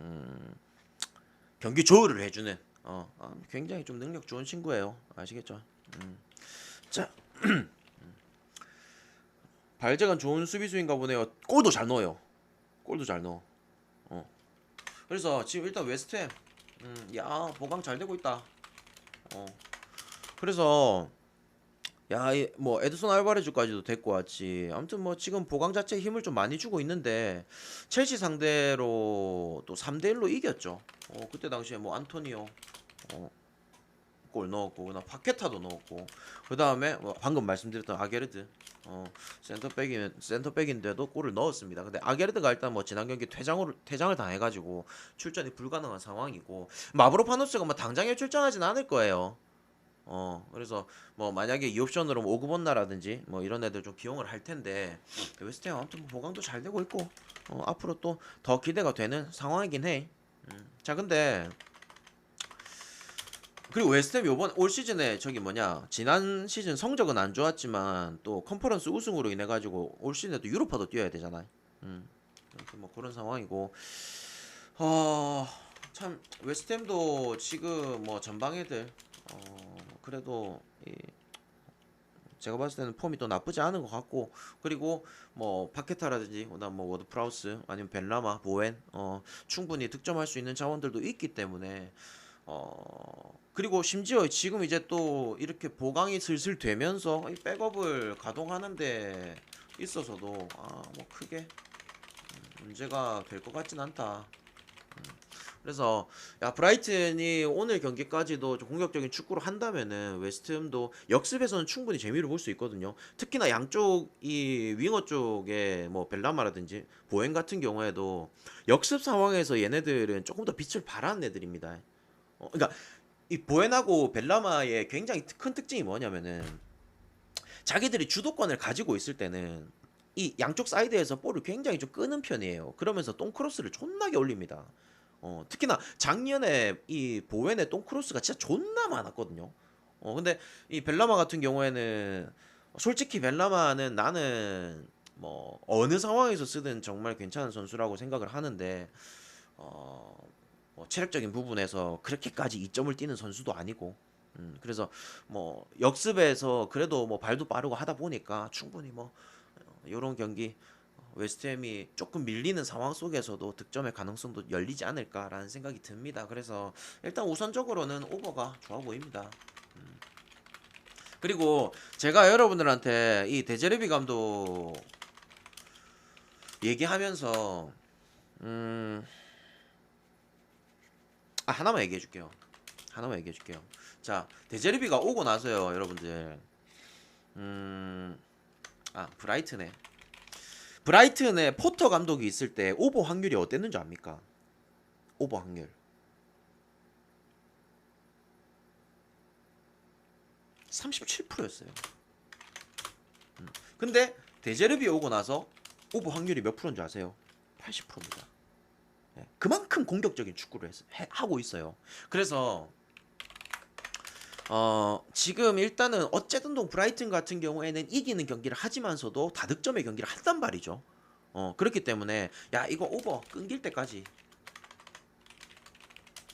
음, 경기 조율을 해주는, 굉장히 좀 능력 좋은 친구예요. 아시겠죠? 음. 자, 발재간 좋은 수비수인가 보네요. 골도 잘 넣어요. 골도 잘 넣어. 어. 그래서 지금 일단 웨스트햄, 야, 보강 잘 되고 있다. 어. 그래서 야, 뭐 에드손 알바레즈까지도 데리고 왔지. 아무튼 뭐 지금 보강 자체에 힘을 좀 많이 주고 있는데 첼시 상대로 또 3대 1로 이겼죠. 그때 당시에 뭐 안토니오 어, 골 넣었고 그다음 파케타도 넣었고 그다음에 뭐 방금 말씀드렸던 아게르드 센터백인데도 골을 넣었습니다. 근데 아게르드가 일단 뭐 지난 경기 퇴장을 당해가지고 출전이 불가능한 상황이고 마브로파노스가 뭐 당장에 출전하진 않을 거예요. 그래서 뭐 만약에 이 옵션으로 뭐 오그본나라든지 뭐 이런 애들 좀 기용을 할 텐데 웨스트햄 아무튼 뭐 보강도 잘 되고 있고 앞으로 또 더 기대가 되는 상황이긴 해. 자 근데 그리고 웨스트햄 요번 올 시즌에 저기 뭐냐 지난 시즌 성적은 안 좋았지만 또 컨퍼런스 우승으로 인해 가지고 올 시즌에도 유로파도 뛰어야 되잖아. 음, 아무튼 뭐 그런 상황이고 어, 참 웨스트햄도 지금 뭐 전방 애들 그래도 제가 봤을 때는 폼이 또 나쁘지 않은 것 같고 그리고 뭐 파케타라든지 그다음 뭐 워드 프라우스 아니면 벤라마 보엔 충분히 득점할 수 있는 자원들도 있기 때문에 그리고 심지어 지금 이제 또 이렇게 보강이 슬슬 되면서 이 백업을 가동하는데 있어서도 뭐 크게 문제가 될 것 같진 않다. 그래서 야 브라이튼이 오늘 경기까지도 좀 공격적인 축구를 한다면은 웨스트햄도 역습에서는 충분히 재미를 볼 수 있거든요. 특히나 양쪽 이 윙어 쪽에 뭐 벨라마라든지 보행 같은 경우에도 역습 상황에서 얘네들은 조금 더 빛을 발하는 애들입니다. 그러니까 이 보엔하고 벨라마의 굉장히 큰 특징이 뭐냐면은 자기들이 주도권을 가지고 있을 때는 이 양쪽 사이드에서 볼을 굉장히 좀 끄는 편이에요. 그러면서 똥크로스를 존나게 올립니다. 특히나 작년에 이 보웬의 똥크로스가 진짜 존나 많았거든요. 근데 이 벨라마 같은 경우에는 솔직히 벨라마는 나는 뭐 어느 상황에서 쓰든 정말 괜찮은 선수라고 생각을 하는데 어, 뭐 체력적인 부분에서 그렇게까지 이점을 뛰는 선수도 아니고 그래서 뭐 역습에서 그래도 뭐 발도 빠르고 하다 보니까 충분히 뭐 요런 경기 웨스트햄이 조금 밀리는 상황 속에서도 득점의 가능성도 열리지 않을까라는 생각이 듭니다. 그래서 일단 우선적으로는 오버가 좋아 보입니다. 그리고 제가 여러분들한테 이 데제르비 감독 얘기하면서 음, 하나만 얘기해 줄게요. 하나만 얘기해 줄게요. 자, 데제르비가 오고 나서요, 여러분들. 음, 브라이튼에. 브라이튼에 포터 감독이 있을 때 오버 확률이 어땠는지 압니까? 오버 확률. 37%였어요. 근데 데제르비 오고 나서 오버 확률이 몇 프로인지 아세요? 80%입니다. 그만큼 공격적인 축구를 하고 있어요. 그래서 지금 일단은 어쨌든 브라이튼 같은 경우에는 이기는 경기를 하지만서도 다득점의 경기를 한단 말이죠. 그렇기 때문에 야 이거 오버 끊길 때까지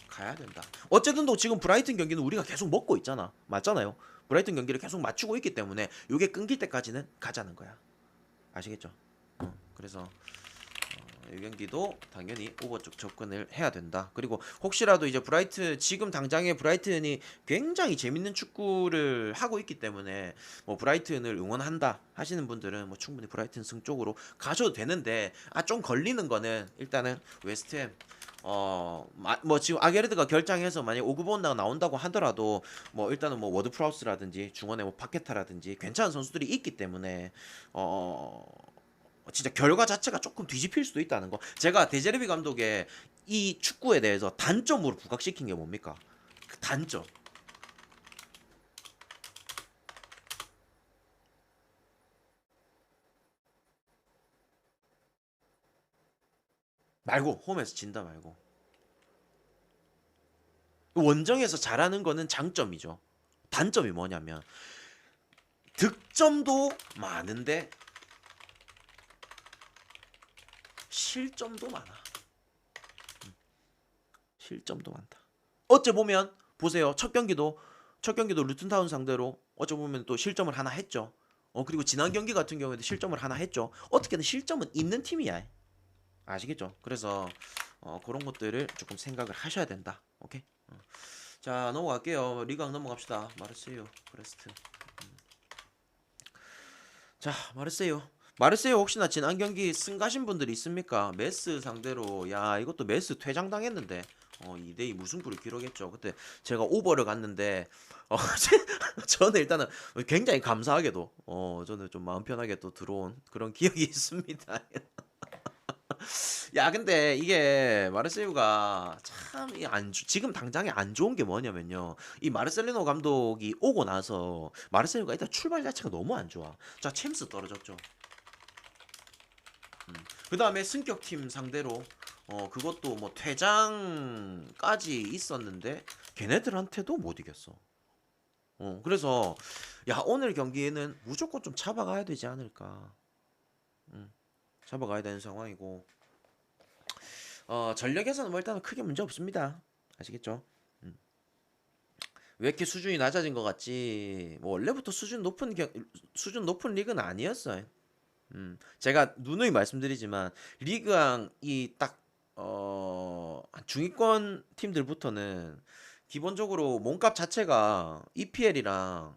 가야 된다. 어쨌든 지금 브라이튼 경기는 우리가 계속 먹고 있잖아. 맞잖아요. 브라이튼 경기를 계속 맞추고 있기 때문에 이게 끊길 때까지는 가자는 거야. 아시겠죠? 그래서 이 경기도 당연히 오버 쪽 접근을 해야 된다. 그리고 혹시라도 이제 지금 당장의 브라이튼이 굉장히 재밌는 축구를 하고 있기 때문에 뭐 브라이튼을 응원한다 하시는 분들은 뭐 충분히 브라이튼 승 쪽으로 가셔도 되는데 좀 걸리는 거는 일단은 웨스트햄 뭐 지금 아게르드가 결장해서 만약 오그본나가 나온다고 하더라도 뭐 일단은 뭐 워드 프라우스라든지 중원에 뭐 파케타라든지 괜찮은 선수들이 있기 때문에 진짜 결과 자체가 조금 뒤집힐 수도 있다는 거. 제가 데제르비 감독의 이 축구에 대해서 단점으로 부각시킨 게 뭡니까? 그 단점 말고 홈에서 진다 말고 원정에서 잘하는 거는 장점이죠. 단점이 뭐냐면 득점도 많은데 실점도 많아. 실점도 많다. 어째 보면 보세요. 첫 경기도 루튼타운 상대로 어째 보면 또 실점을 하나 했죠. 그리고 지난 경기 같은 경우에도 실점을 하나 했죠. 어떻게든 실점은 있는 팀이야. 아시겠죠? 그래서 그런 것들을 조금 생각을 하셔야 된다. 오케이? 자, 넘어갈게요. 리강 넘어갑시다. 마르세유, 브레스트. 자, 마르세유 혹시나 지난 경기 승 가신 분들이 있습니까? 메스 상대로 야 이것도 메스 퇴장당했는데 2대2 무승부를 기록했죠. 그때 제가 오버를 갔는데 저는 일단은 굉장히 감사하게도 저는 좀 마음 편하게 또 들어온 그런 기억이 있습니다. 야, 근데 이게 마르세유가 참 지금 당장에 안 좋은 게 뭐냐면요. 이 마르셀리노 감독이 오고 나서 마르세유가 일단 출발 자체가 너무 안 좋아. 자, 챔스 떨어졌죠. 그 다음에 승격팀 상대로 그것도 뭐 퇴장까지 있었는데 걔네들한테도 못 이겼어. 그래서 야, 오늘 경기에는 무조건 좀 잡아가야 되지 않을까. 잡아가야 되는 상황이고 전력에서는 뭐 일단은 크게 문제 없습니다. 아시겠죠? 왜 이렇게 수준이 낮아진 것 같지? 뭐 원래부터 수준 높은 리그는 아니었어요. 제가 누누이 말씀드리지만 리그왕 이딱 중위권 팀들부터는 기본적으로 몸값 자체가 EPL이랑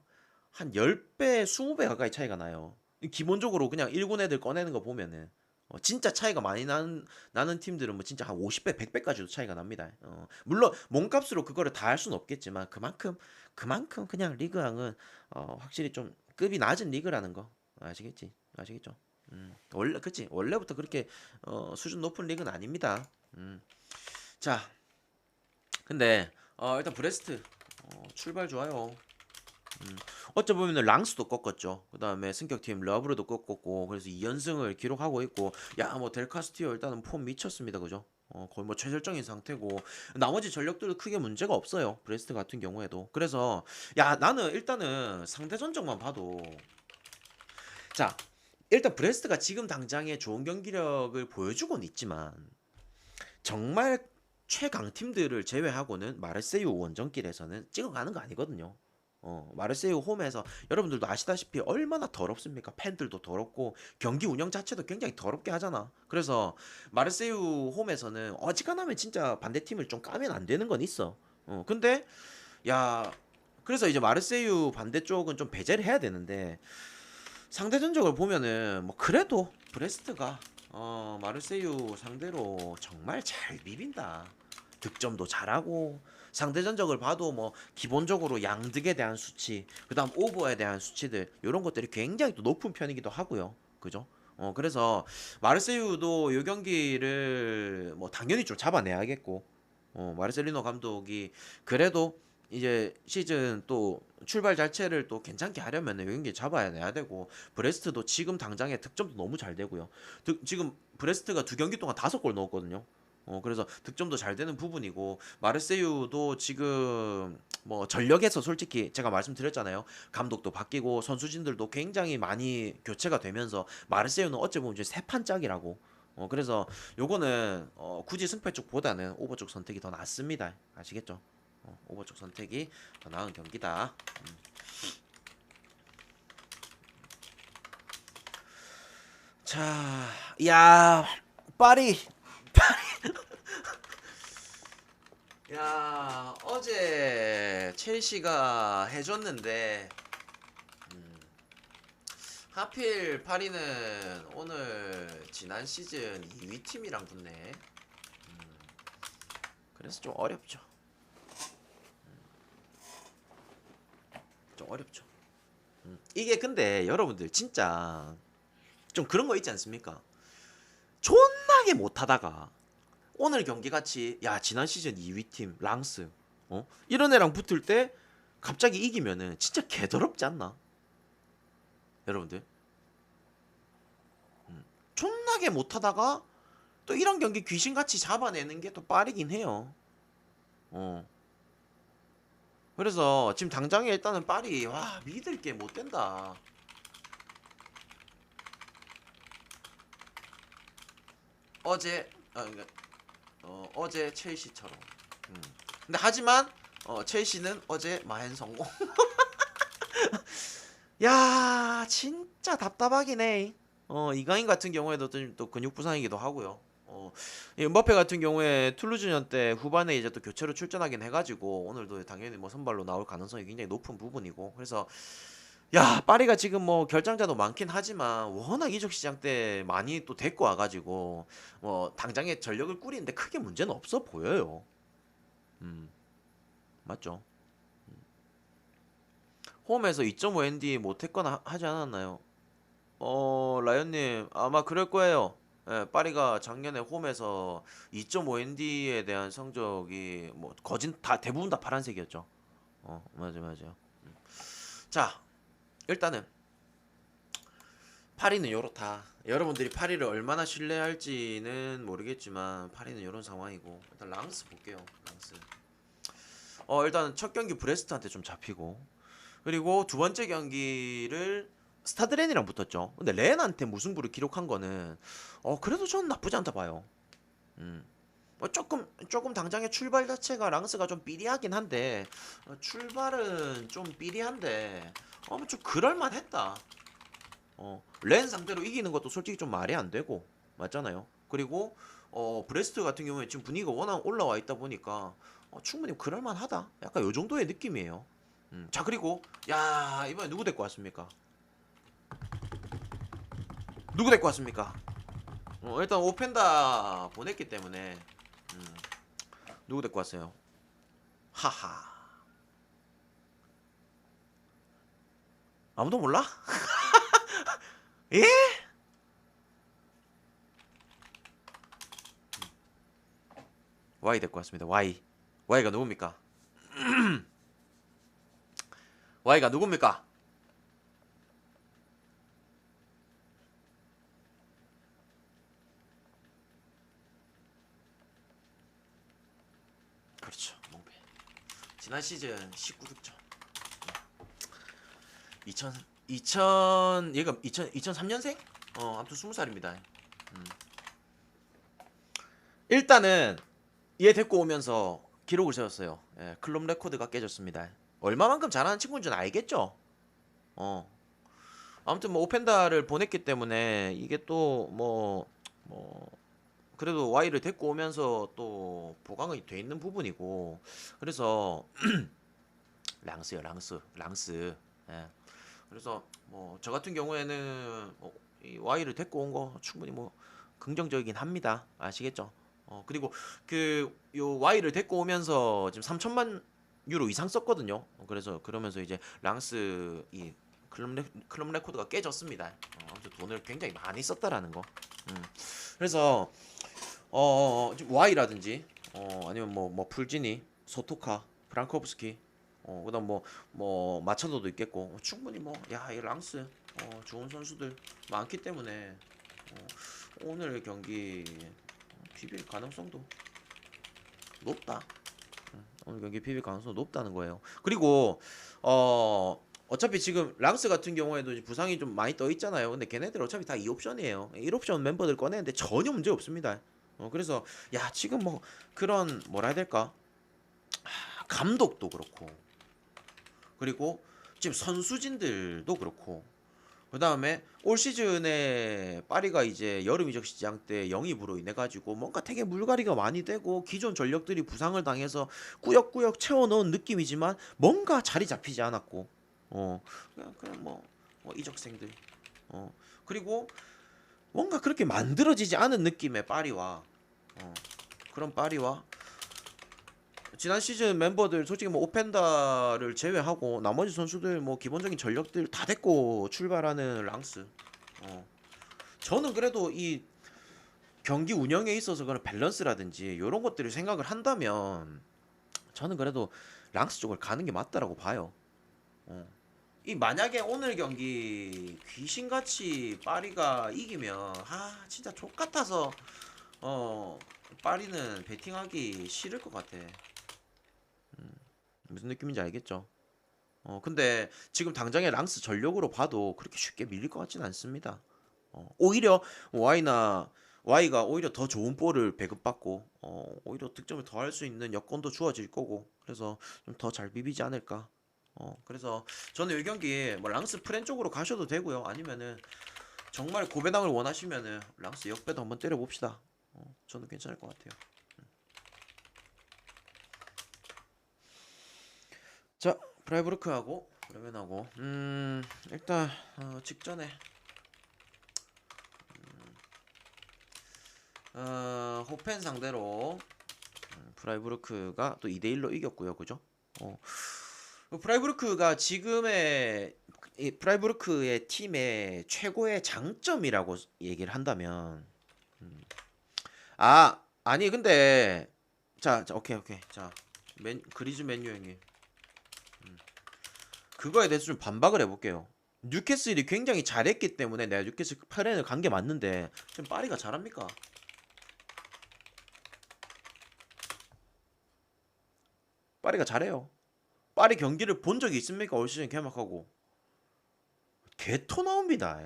한 10배, 20배 가까이 차이가 나요. 기본적으로 그냥 1군 애들 꺼내는 거 보면은 진짜 차이가 많이 나는 팀들은 뭐 진짜 한 50배, 100배까지도 차이가 납니다. 물론 몸값으로 그거를 다 할 수는 없겠지만 그만큼 그냥 리그왕은 확실히 좀 급이 낮은 리그라는 거 아시겠죠? 원래 그치 원래부터 그렇게 수준 높은 리그는 아닙니다. 자, 근데 일단 브레스트 출발 좋아요. 어찌 보면 랑스도 꺾었죠. 그 다음에 승격팀 러브로도 꺾었고 그래서 2연승을 기록하고 있고 야 뭐 델카스티오 일단은 폼 미쳤습니다. 그죠? 거의 뭐 최절정인 상태고 나머지 전력들도 크게 문제가 없어요. 브레스트 같은 경우에도. 그래서 야 나는 일단은 상대 전적만 봐도 자 일단 브레스트가 지금 당장에 좋은 경기력을 보여주고는 있지만 정말 최강 팀들을 제외하고는 마르세유 원정길에서는 찍어가는 거 아니거든요. 마르세유 홈에서 여러분들도 아시다시피 얼마나 더럽습니까? 팬들도 더럽고 경기 운영 자체도 굉장히 더럽게 하잖아. 그래서 마르세유 홈에서는 어지간하면 진짜 반대팀을 좀 까면 안 되는 건 있어. 근데 야 그래서 이제 마르세유 반대쪽은 좀 배제를 해야 되는데 상대 전적을 보면은 뭐 그래도 브레스트가 마르세유 상대로 정말 잘 비빈다. 득점도 잘하고 상대 전적을 봐도 뭐 기본적으로 양득에 대한 수치, 그다음 오버에 대한 수치들 이런 것들이 굉장히 또 높은 편이기도 하고요. 그죠? 그래서 마르세유도 이 경기를 뭐 당연히 좀 잡아내야겠고 마르셀리노 감독이 그래도 이제 시즌 또 출발 자체를 또 괜찮게 하려면 이 경기 잡아야 내야 되고 브레스트도 지금 당장에 득점도 너무 잘 되고요. 지금 브레스트가 두 경기 동안 5골 넣었거든요. 그래서 득점도 잘 되는 부분이고 마르세유도 지금 뭐 전력에서 솔직히 제가 말씀드렸잖아요. 감독도 바뀌고 선수진들도 굉장히 많이 교체가 되면서 마르세유는 어찌 보면 이제 새 판짝이라고. 그래서 요거는 굳이 승패 쪽보다는 오버 쪽 선택이 더 낫습니다. 아시겠죠? 오버 쪽 선택이 더 나은 경기다. 자, 야, 파리. 야, 어제 첼시가 해줬는데 하필 파리는 오늘 지난 시즌 2위 팀이랑 붙네. 그래서 좀 어렵죠. 좀 어렵죠. 이게 근데 여러분들 진짜 좀 그런 거 있지 않습니까? 존나게 못하다가 오늘 경기 같이 야 지난 시즌 2위 팀 랑스 이런 애랑 붙을 때 갑자기 이기면은 진짜 개더럽지 않나? 여러분들 존나게 못하다가 또 이런 경기 귀신같이 잡아내는 게 또 빠르긴 해요. 어 그래서 지금 당장에 일단은 파리 와 믿을 게 못 된다. 어제 그러니까 어제 첼시처럼. 음. 근데 하지만 첼시는 어제 마행 성공. 야 진짜 답답하긴 해. 이강인 같은 경우에도 또 근육 부상이기도 하고요. 이 음바페 같은 경우에 툴루즈전 때 후반에 이제 또 교체로 출전하긴 해가지고 오늘도 당연히 뭐 선발로 나올 가능성이 굉장히 높은 부분이고 그래서 야 파리가 지금 뭐 결장자도 많긴 하지만 워낙 이적 시장 때 많이 또 데리고 와가지고 뭐 당장에 전력을 꾸리는데 크게 문제는 없어 보여요. 음 맞죠? 홈에서 2.5 ND 못했거나 하지 않았나요? 라이언님, 아마 그럴 거예요. 예, 파리가 작년에 홈에서 2.5 ND에 대한 성적이 뭐 거진 다 대부분 다 파란색이었죠. 맞아 맞아요. 자, 일단은 파리는 요렇다. 여러분들이 파리를 얼마나 신뢰할지는 모르겠지만 파리는 요런 상황이고 일단 랑스 볼게요. 랑스. 일단 첫 경기 브레스트한테 좀 잡히고 그리고 두 번째 경기를 스타드렌이랑 붙었죠. 근데 렌한테 무승부를 기록한 거는 그래도 저는 나쁘지 않다 봐요. 음. 조금 당장의 출발 자체가 랑스가 좀 삐리하긴 한데 출발은 좀 삐리한데 좀 그럴만했다. 렌 상대로 이기는 것도 솔직히 좀 말이 안 되고 맞잖아요. 그리고 브레스트 같은 경우에 지금 분위기가 워낙 올라와 있다 보니까 충분히 그럴만하다. 약간 요 정도의 느낌이에요. 자 그리고 야 이번에 누구 데리고 왔습니까? 누구 데리고 왔습니까? 일단 오펜다 보냈기 때문에 음, 누구 데리고 왔어요? 하하 아무도 몰라? 예? Y 데리고 왔습니다. Y가 누굽니까? Y가 누굽니까? 그렇죠. 몽페. 지난 시즌 19득점. 2000 얘가 2003년생? 아무튼 20살입니다. 일단은 얘 데리고 오면서 기록을 세웠어요. 예, 클럽 레코드가 깨졌습니다. 얼마만큼 잘하는 친구인 줄 알겠죠? 어. 아무튼 뭐 오펜다를 보냈기 때문에 이게 또 뭐 그래도 Y를 데리고 오면서 또 보강이 돼 있는 부분이고 그래서 랑스요 랑스 예. 그래서 뭐 저 같은 경우에는 이 Y를 데리고 온 거 충분히 뭐 긍정적이긴 합니다. 아시겠죠? 그리고 그 요 Y를 데리고 오면서 지금 3천만 유로 이상 썼거든요. 그래서 그러면서 이제 랑스 이 클럽 레코드가 깨졌습니다. 아무튼 돈을 굉장히 많이 썼다라는 거. 음. 그래서 지금 Y라든지 아니면 뭐 풀지니, 소토카, 프랑코프스키 그다음 뭐 마차도도 있겠고 충분히 뭐 야 이 랑스 좋은 선수들 많기 때문에 오늘 경기 비빌 가능성도 높다. 오늘 경기 비빌 가능성 높다는 거예요. 그리고 어차피 지금 랑스 같은 경우에도 이제 부상이 좀 많이 떠 있잖아요. 근데 걔네들 어차피 다 2옵션이에요. 1옵션 멤버들 꺼내는데 전혀 문제 없습니다. 그래서 야 지금 뭐 그런 뭐라 해야 될까? 감독도 그렇고 그리고 지금 선수진들도 그렇고 그 다음에 올 시즌에 파리가 이제 여름 이적 시장 때 영입으로 인해 가지고 뭔가 되게 물갈이가 많이 되고 기존 전력들이 부상을 당해서 꾸역꾸역 채워 넣은 느낌이지만 뭔가 자리 잡히지 않았고 그냥 뭐 이적생들 그리고 뭔가 그렇게 만들어지지 않은 느낌의 파리와 그런 파리와 지난 시즌 멤버들 솔직히 뭐 오펜다를 제외하고 나머지 선수들 뭐 기본적인 전력들 다 데리고 출발하는 랑스. 어. 저는 그래도 이 경기 운영에 있어서 그런 밸런스라든지 이런 것들을 생각을 한다면 저는 그래도 랑스 쪽을 가는 게 맞다라고 봐요. 어. 이 만약에 오늘 경기 귀신같이 파리가 이기면 진짜 족 같아서 파리는 베팅하기 싫을 것 같아. 무슨 느낌인지 알겠죠? 근데 지금 당장의 랑스 전력으로 봐도 그렇게 쉽게 밀릴 것 같지는 않습니다. 오히려 Y나 Y가 오히려 더 좋은 볼을 배급받고 오히려 득점을 더 할 수 있는 여건도 주어질 거고 그래서 좀 더 잘 비비지 않을까. 그래서 저는 이 경기 뭐 랑스 프렌 쪽으로 가셔도 되고요. 아니면은 정말 고배당을 원하시면은 랑스 역배도 한번 때려봅시다. 저는 괜찮을 것 같아요. 자, 프라이부르크하고 브레멘하고 일단 직전에 호펜 상대로 프라이부르크가 또 2대1로 이겼고요. 그죠? 프라이부르크가 지금의 이 프라이부르크의 팀의 최고의 장점이라고 얘기를 한다면 아니 근데 자 오케이 오케이 자 그리즈 맨유 형님 그거에 대해서 좀 반박을 해볼게요. 뉴캐슬이 굉장히 잘했기 때문에 내가 뉴캐슬 8렌을 간 게 맞는데 지금 파리가 잘합니까? 파리가 잘해요. 파리 경기를 본 적이 있습니까? 올 시즌 개막하고 개토 나옵니다.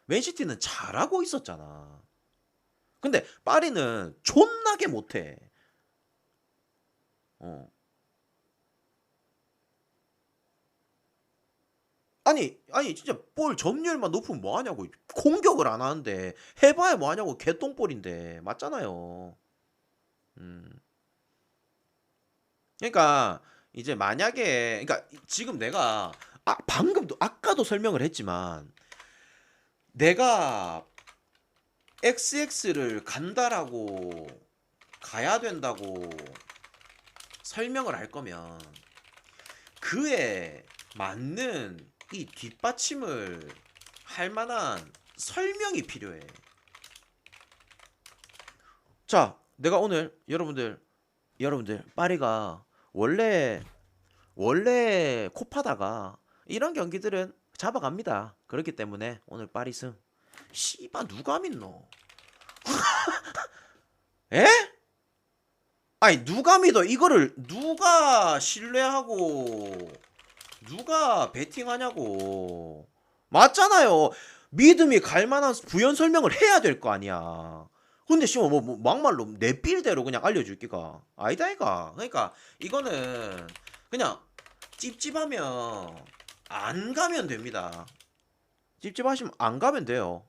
맨시티는 잘하고 있었잖아. 근데 파리는 존나게 못해. 어. 아니 진짜 볼 점유율만 높으면 뭐 하냐고. 공격을 안 하는데 해봐야 뭐 하냐고. 개똥볼인데 맞잖아요. 음. 그러니까 이제 만약에 그러니까 지금 내가 방금도 아까도 설명을 했지만 내가 XX를 간다라고 가야 된다고 설명을 할 거면 그에 맞는 이 뒷받침을 할 만한 설명이 필요해. 자, 내가 오늘 여러분들 파리가 원래 코파다가 이런 경기들은 잡아갑니다. 그렇기 때문에 오늘 파리 승. 씨바 누가 믿노? 에? 아니 누가 믿어? 이거를 누가 신뢰하고 누가 베팅하냐고. 맞잖아요. 믿음이 갈 만한 부연 설명을 해야 될 거 아니야. 근데 씨발 뭐 막말로 내 필대로 그냥 알려줄 기가 아니다 이가. 그러니까 이거는 그냥 찝찝하면 안 가면 됩니다. 찝찝하시면 안 가면 돼요.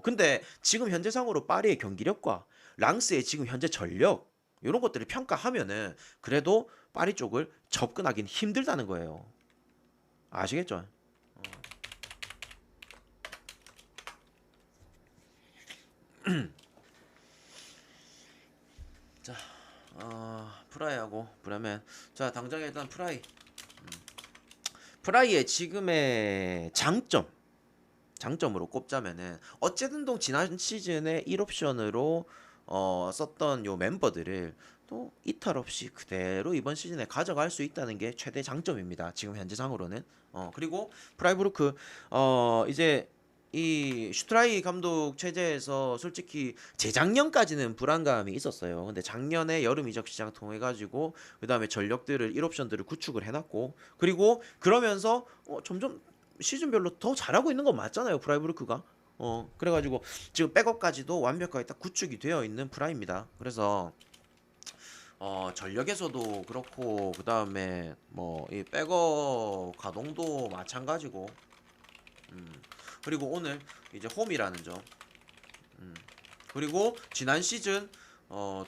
근데 지금 현재상으로 파리의 경기력과 랑스의 지금 현재 전력 이런 것들을 평가하면은 그래도 파리 쪽을 접근하기는 힘들다는 거예요. 아시겠죠? 자, 프라이하고 브레멘. 자, 당장 일단 프라이의 지금의 장점으로 꼽자면은 어쨌든 지난 시즌에 1옵션으로 썼던 요 멤버들을 또 이탈 없이 그대로 이번 시즌에 가져갈 수 있다는 게 최대 장점입니다. 지금 현재상으로는. 그리고 프라이부르크 이제 이 슈트라이 감독 체제에서 솔직히 재작년까지는 불안감이 있었어요. 근데 작년에 여름 이적 시장 통해 가지고 그다음에 전력들을 1옵션들을 구축을 해놨고 그리고 그러면서 점점 시즌별로 더 잘하고 있는 건 맞잖아요. 프라이부르크가. 그래가지고 지금 백업까지도 완벽하게 딱 구축이 되어 있는 프라입니다. 그래서 전력에서도 그렇고 그다음에 뭐 이 백업 가동도 마찬가지고 그리고 오늘 이제 홈이라는 점 그리고 지난 시즌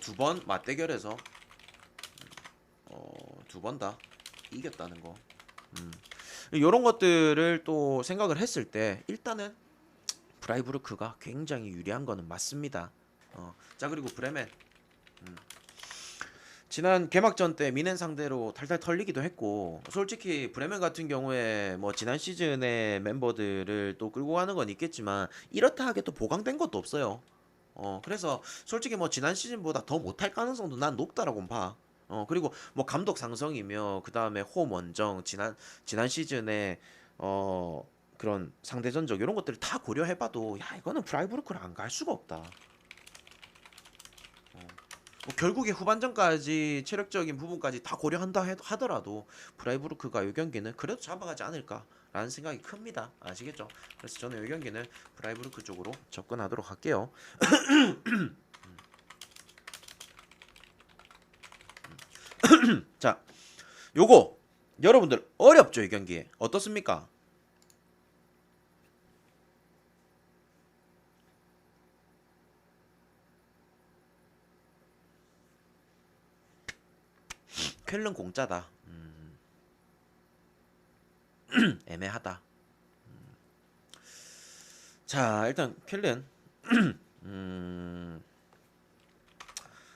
두 번 맞대결에서 두 번 다 이겼다는 거 이런 것들을 또 생각을 했을 때 일단은 프라이부르크가 굉장히 유리한 거는 맞습니다. 자 그리고 브레멘 지난 개막전 때 미넨 상대로 탈탈 털리기도 했고 솔직히 브레멘 같은 경우에 뭐 지난 시즌의 멤버들을 또 끌고 가는 건 있겠지만 이렇다 하게 또 보강된 것도 없어요. 그래서 솔직히 뭐 지난 시즌보다 더 못할 가능성도 난 높다라고 봐. 그리고 뭐 감독 상성이며 그 다음에 홈 원정 지난 시즌에 그런 상대 전적 이런 것들을 다 고려해봐도 야 이거는 프라이부르크를 안 갈 수가 없다. 뭐 결국에 후반전까지 체력적인 부분까지 다 고려한다 하더라도 프라이부르크가 이 경기는 그래도 잡아가지 않을까라는 생각이 큽니다. 아시겠죠? 그래서 저는 이 경기는 프라이부르크 쪽으로 접근하도록 할게요. 자, 요거 여러분들 어렵죠? 이 경기 어떻습니까? 쾰른 공짜다. 애매하다. 자, 일단 쾰른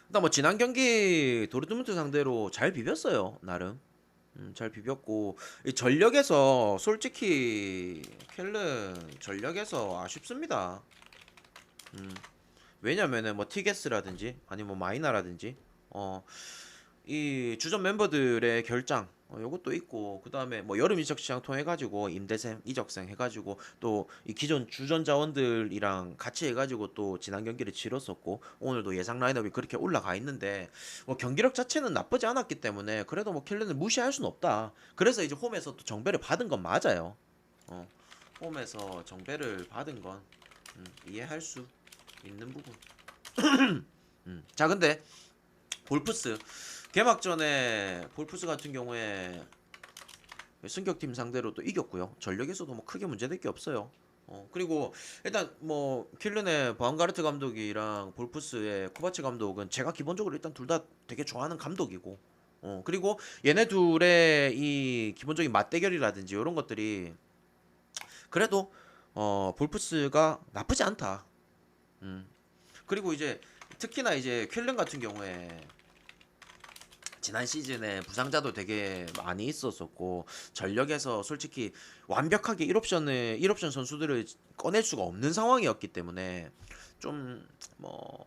일단 뭐 지난 경기 도르트문트 상대로 잘 비볐어요. 나름 잘 비볐고 이 전력에서 솔직히 쾰른 전력에서 아쉽습니다. 왜냐면은 뭐 티게스라든지 아니면 뭐 마이나라든지 이 주전 멤버들의 결장 요것도 있고 그 다음에 뭐 여름 이적 시장 통해 가지고 임대생 이적생 해가지고 또 이 기존 주전 자원들이랑 같이 해가지고 또 지난 경기를 치렀었고 오늘도 예상 라인업이 그렇게 올라가 있는데 뭐 경기력 자체는 나쁘지 않았기 때문에 그래도 뭐 킬len을 무시할 수는 없다. 그래서 이제 홈에서 또 정배를 받은 건 맞아요. 어, 홈에서 정배를 받은 건 이해할 수 있는 부분. 자 근데 볼프스 개막전에 볼프스 같은 경우에 승격팀 상대로 또 이겼고요. 전력에서도 뭐 크게 문제될 게 없어요. 그리고 일단 뭐 킬른의 바움가르트 감독이랑 볼프스의 코바치 감독은 제가 기본적으로 일단 둘 다 되게 좋아하는 감독이고 그리고 얘네 둘의 이 기본적인 맞대결이라든지 이런 것들이 그래도 볼프스가 나쁘지 않다. 음. 그리고 이제 특히나 이제 쾰른 같은 경우에 지난 시즌에 부상자도 되게 많이 있었었고 전력에서 솔직히 완벽하게 1옵션 선수들을 꺼낼 수가 없는 상황이었기 때문에 좀 뭐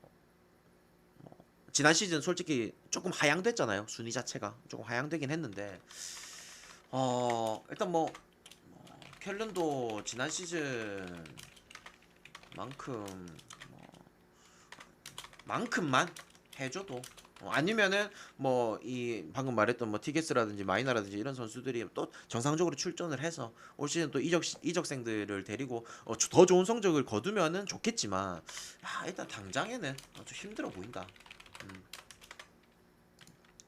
지난 시즌 솔직히 조금 하향됐잖아요. 순위 자체가 조금 하향되긴 했는데 일단 뭐 켈른도 지난 시즌만큼 만큼만 해줘도 아니면은 뭐 이 방금 말했던 뭐 티게스라든지 마이나라든지 이런 선수들이 또 정상적으로 출전을 해서 올 시즌 또 이적생들을 데리고 더 좋은 성적을 거두면은 좋겠지만 일단 당장에는 좀 힘들어 보인다. 음,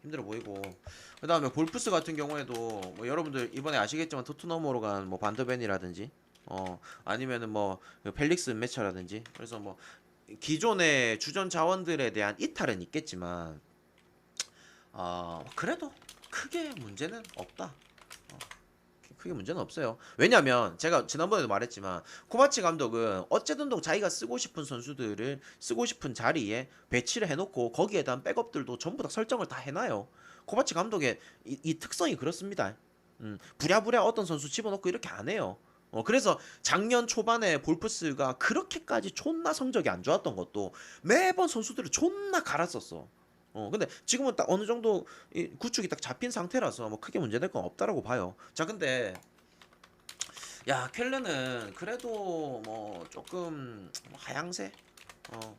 힘들어 보이고 그다음에 볼프스 같은 경우에도 뭐 여러분들 이번에 아시겠지만 토트넘으로 간 뭐 반더벤이라든지 아니면은 뭐 펠릭스 매처라든지 그래서 뭐 기존의 주전 자원들에 대한 이탈은 있겠지만 그래도 크게 문제는 없다. 어, 크게 문제는 없어요. 왜냐면 제가 지난번에도 말했지만 코바치 감독은 어쨌든 자기가 쓰고 싶은 선수들을 쓰고 싶은 자리에 배치를 해놓고 거기에 대한 백업들도 전부 다 설정을 다 해놔요. 코바치 감독의 이 특성이 그렇습니다. 부랴부랴 어떤 선수 집어넣고 이렇게 안 해요. 그래서 작년 초반에 볼프스가 그렇게까지 존나 성적이 안 좋았던 것도 매번 선수들을 존나 갈았었어. 근데 지금은 딱 어느 정도 이 구축이 딱 잡힌 상태라서 뭐 크게 문제될 건 없다라고 봐요. 자, 근데 야, 켈르는 그래도 뭐 조금 뭐 하향세. 어,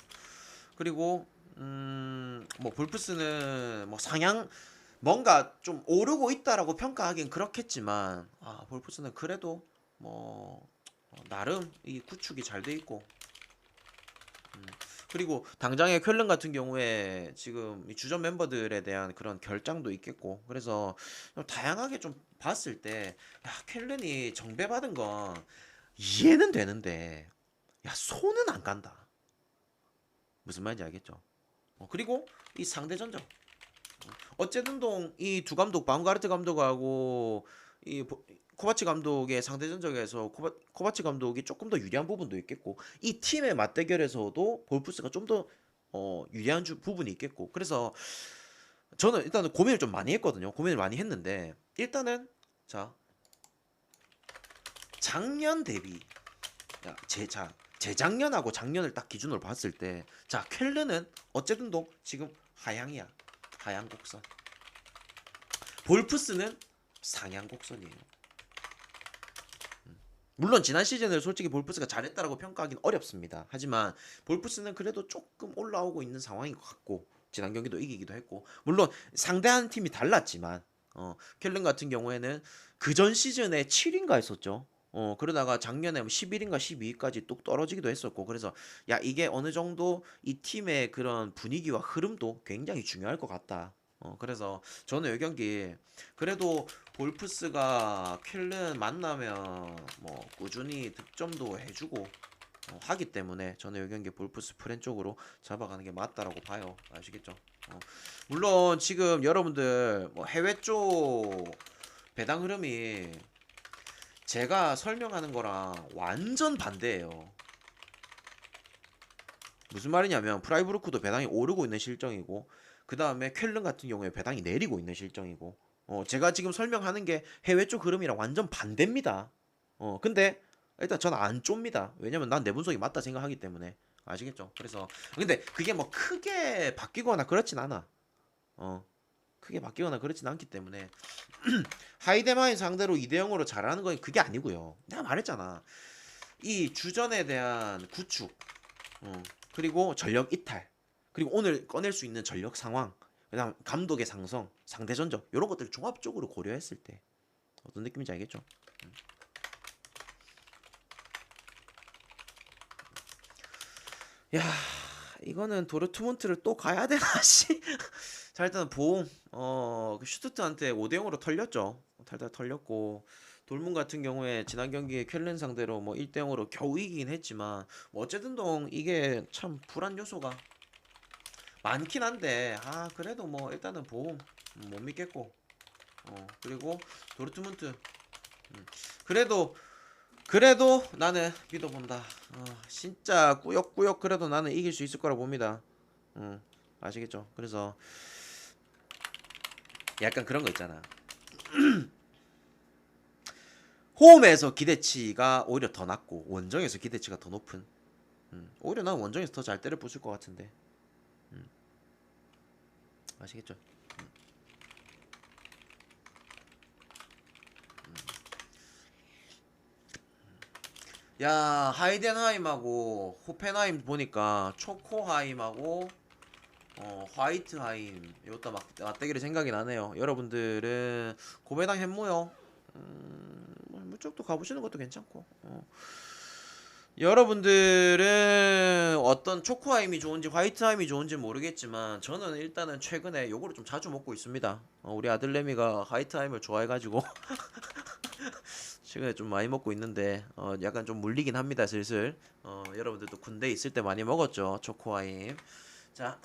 그리고 뭐 볼프스는 뭐 상향 뭔가 좀 오르고 있다라고 평가하긴 그렇겠지만 볼프스는 그래도 뭐 나름 이 구축이 잘 돼 있고 그리고 당장의 쾰른 같은 경우에 지금 이 주전 멤버들에 대한 그런 결장도 있겠고 그래서 좀 다양하게 좀 봤을 때 쾰른이 정배받은 건 이해는 되는데 손은 안 간다. 무슨 말인지 알겠죠? 그리고 이 상대 전적 어쨌든 이 두 감독 바움가르트 감독하고 이 코바치 감독의 상대 전적에서 코바치 감독이 조금 더 유리한 부분도 있겠고 이 팀의 맞대결에서도 볼프스가 좀 더 유리한 부분이 있겠고 그래서 저는 일단은 고민을 좀 많이 했거든요. 고민을 많이 했는데 일단은 자 작년 대비 재작년하고 작년을 딱 기준으로 봤을 때 쾰르는 어쨌든 지금 하향이야. 하향 곡선. 볼프스는 상향 곡선이에요. 물론 지난 시즌을 솔직히 볼프스가 잘했다라고 평가하기는 어렵습니다. 하지만 볼프스는 그래도 조금 올라오고 있는 상황인 것 같고 지난 경기도 이기기도 했고 물론 상대하는 팀이 달랐지만 켈른 같은 경우에는 그전 시즌에 7인가 했었죠. 그러다가 작년에 11인가 12위까지 뚝 떨어지기도 했었고 그래서 야 이게 어느 정도 이 팀의 그런 분위기와 흐름도 굉장히 중요할 것 같다. 그래서 저는 이 경기 그래도 볼프스가 켈른 만나면 뭐 꾸준히 득점도 해주고 하기 때문에 저는 이 경기 볼프스 프렌 쪽으로 잡아가는 게 맞다라고 봐요. 아시겠죠? 물론 지금 여러분들 뭐 해외 쪽 배당 흐름이 제가 설명하는 거랑 완전 반대예요. 무슨 말이냐면 프라이부르크도 배당이 오르고 있는 실정이고 그 다음에 쾰른 같은 경우에 배당이 내리고 있는 실정이고 제가 지금 설명하는 게 해외 쪽 흐름이랑 완전 반대입니다. 근데 일단 저는 안 좁니다. 왜냐면 난 내 분석이 맞다 생각하기 때문에 아시겠죠? 그래서 근데 그게 뭐 크게 바뀌거나 그렇진 않아. 크게 바뀌거나 그렇진 않기 때문에 하이데마인 상대로 2대 0으로 잘하는 건 그게 아니고요. 내가 말했잖아. 이 주전에 대한 구축, 그리고 전력 이탈, 그리고 오늘 꺼낼 수 있는 전력 상황, 그다음 감독의 상성, 상대 전적 이런 것들 종합적으로 고려했을 때 어떤 느낌인지 알겠죠? 야, 이거는 도르트문트를 또 가야 되나 씨. 자 일단 보험 그 슈투트한테 5대 0으로 털렸죠. 탈탈 털렸고 돌문 같은 경우에 지난 경기에 쾰른 상대로 뭐 1대 0으로 겨우 이기긴 했지만 뭐 어쨌든 이게 참 불안 요소가 많긴 한데 그래도 뭐 일단은 보험 못 믿겠고 그리고 도르트문트 그래도 나는 믿어본다. 진짜 꾸역꾸역 그래도 나는 이길 수 있을 거라 봅니다. 아시겠죠? 그래서 약간 그런 거 있잖아. 홈에서 기대치가 오히려 더 낮고 원정에서 기대치가 더 높은. 오히려 난 원정에서 더 잘 때려 부술 것 같은데. 아시겠죠? 야 하이덴하임하고 호펜하임 보니까 초코하임하고 화이트하임 이것도 막 맞대결이 생각이 나네요. 여러분들은 고배당 햄모요 뭐 이쪽도 가보시는 것도 괜찮고 여러분들은 어떤 초코하임이 좋은지 화이트하임이 좋은지 모르겠지만 저는 일단은 최근에 요거를 좀 자주 먹고 있습니다. 우리 아들내미가 화이트하임을 좋아해가지고 최근에 좀 많이 먹고 있는데 약간 좀 물리긴 합니다 슬슬. 여러분들도 군대 있을 때 많이 먹었죠 초코하임. 자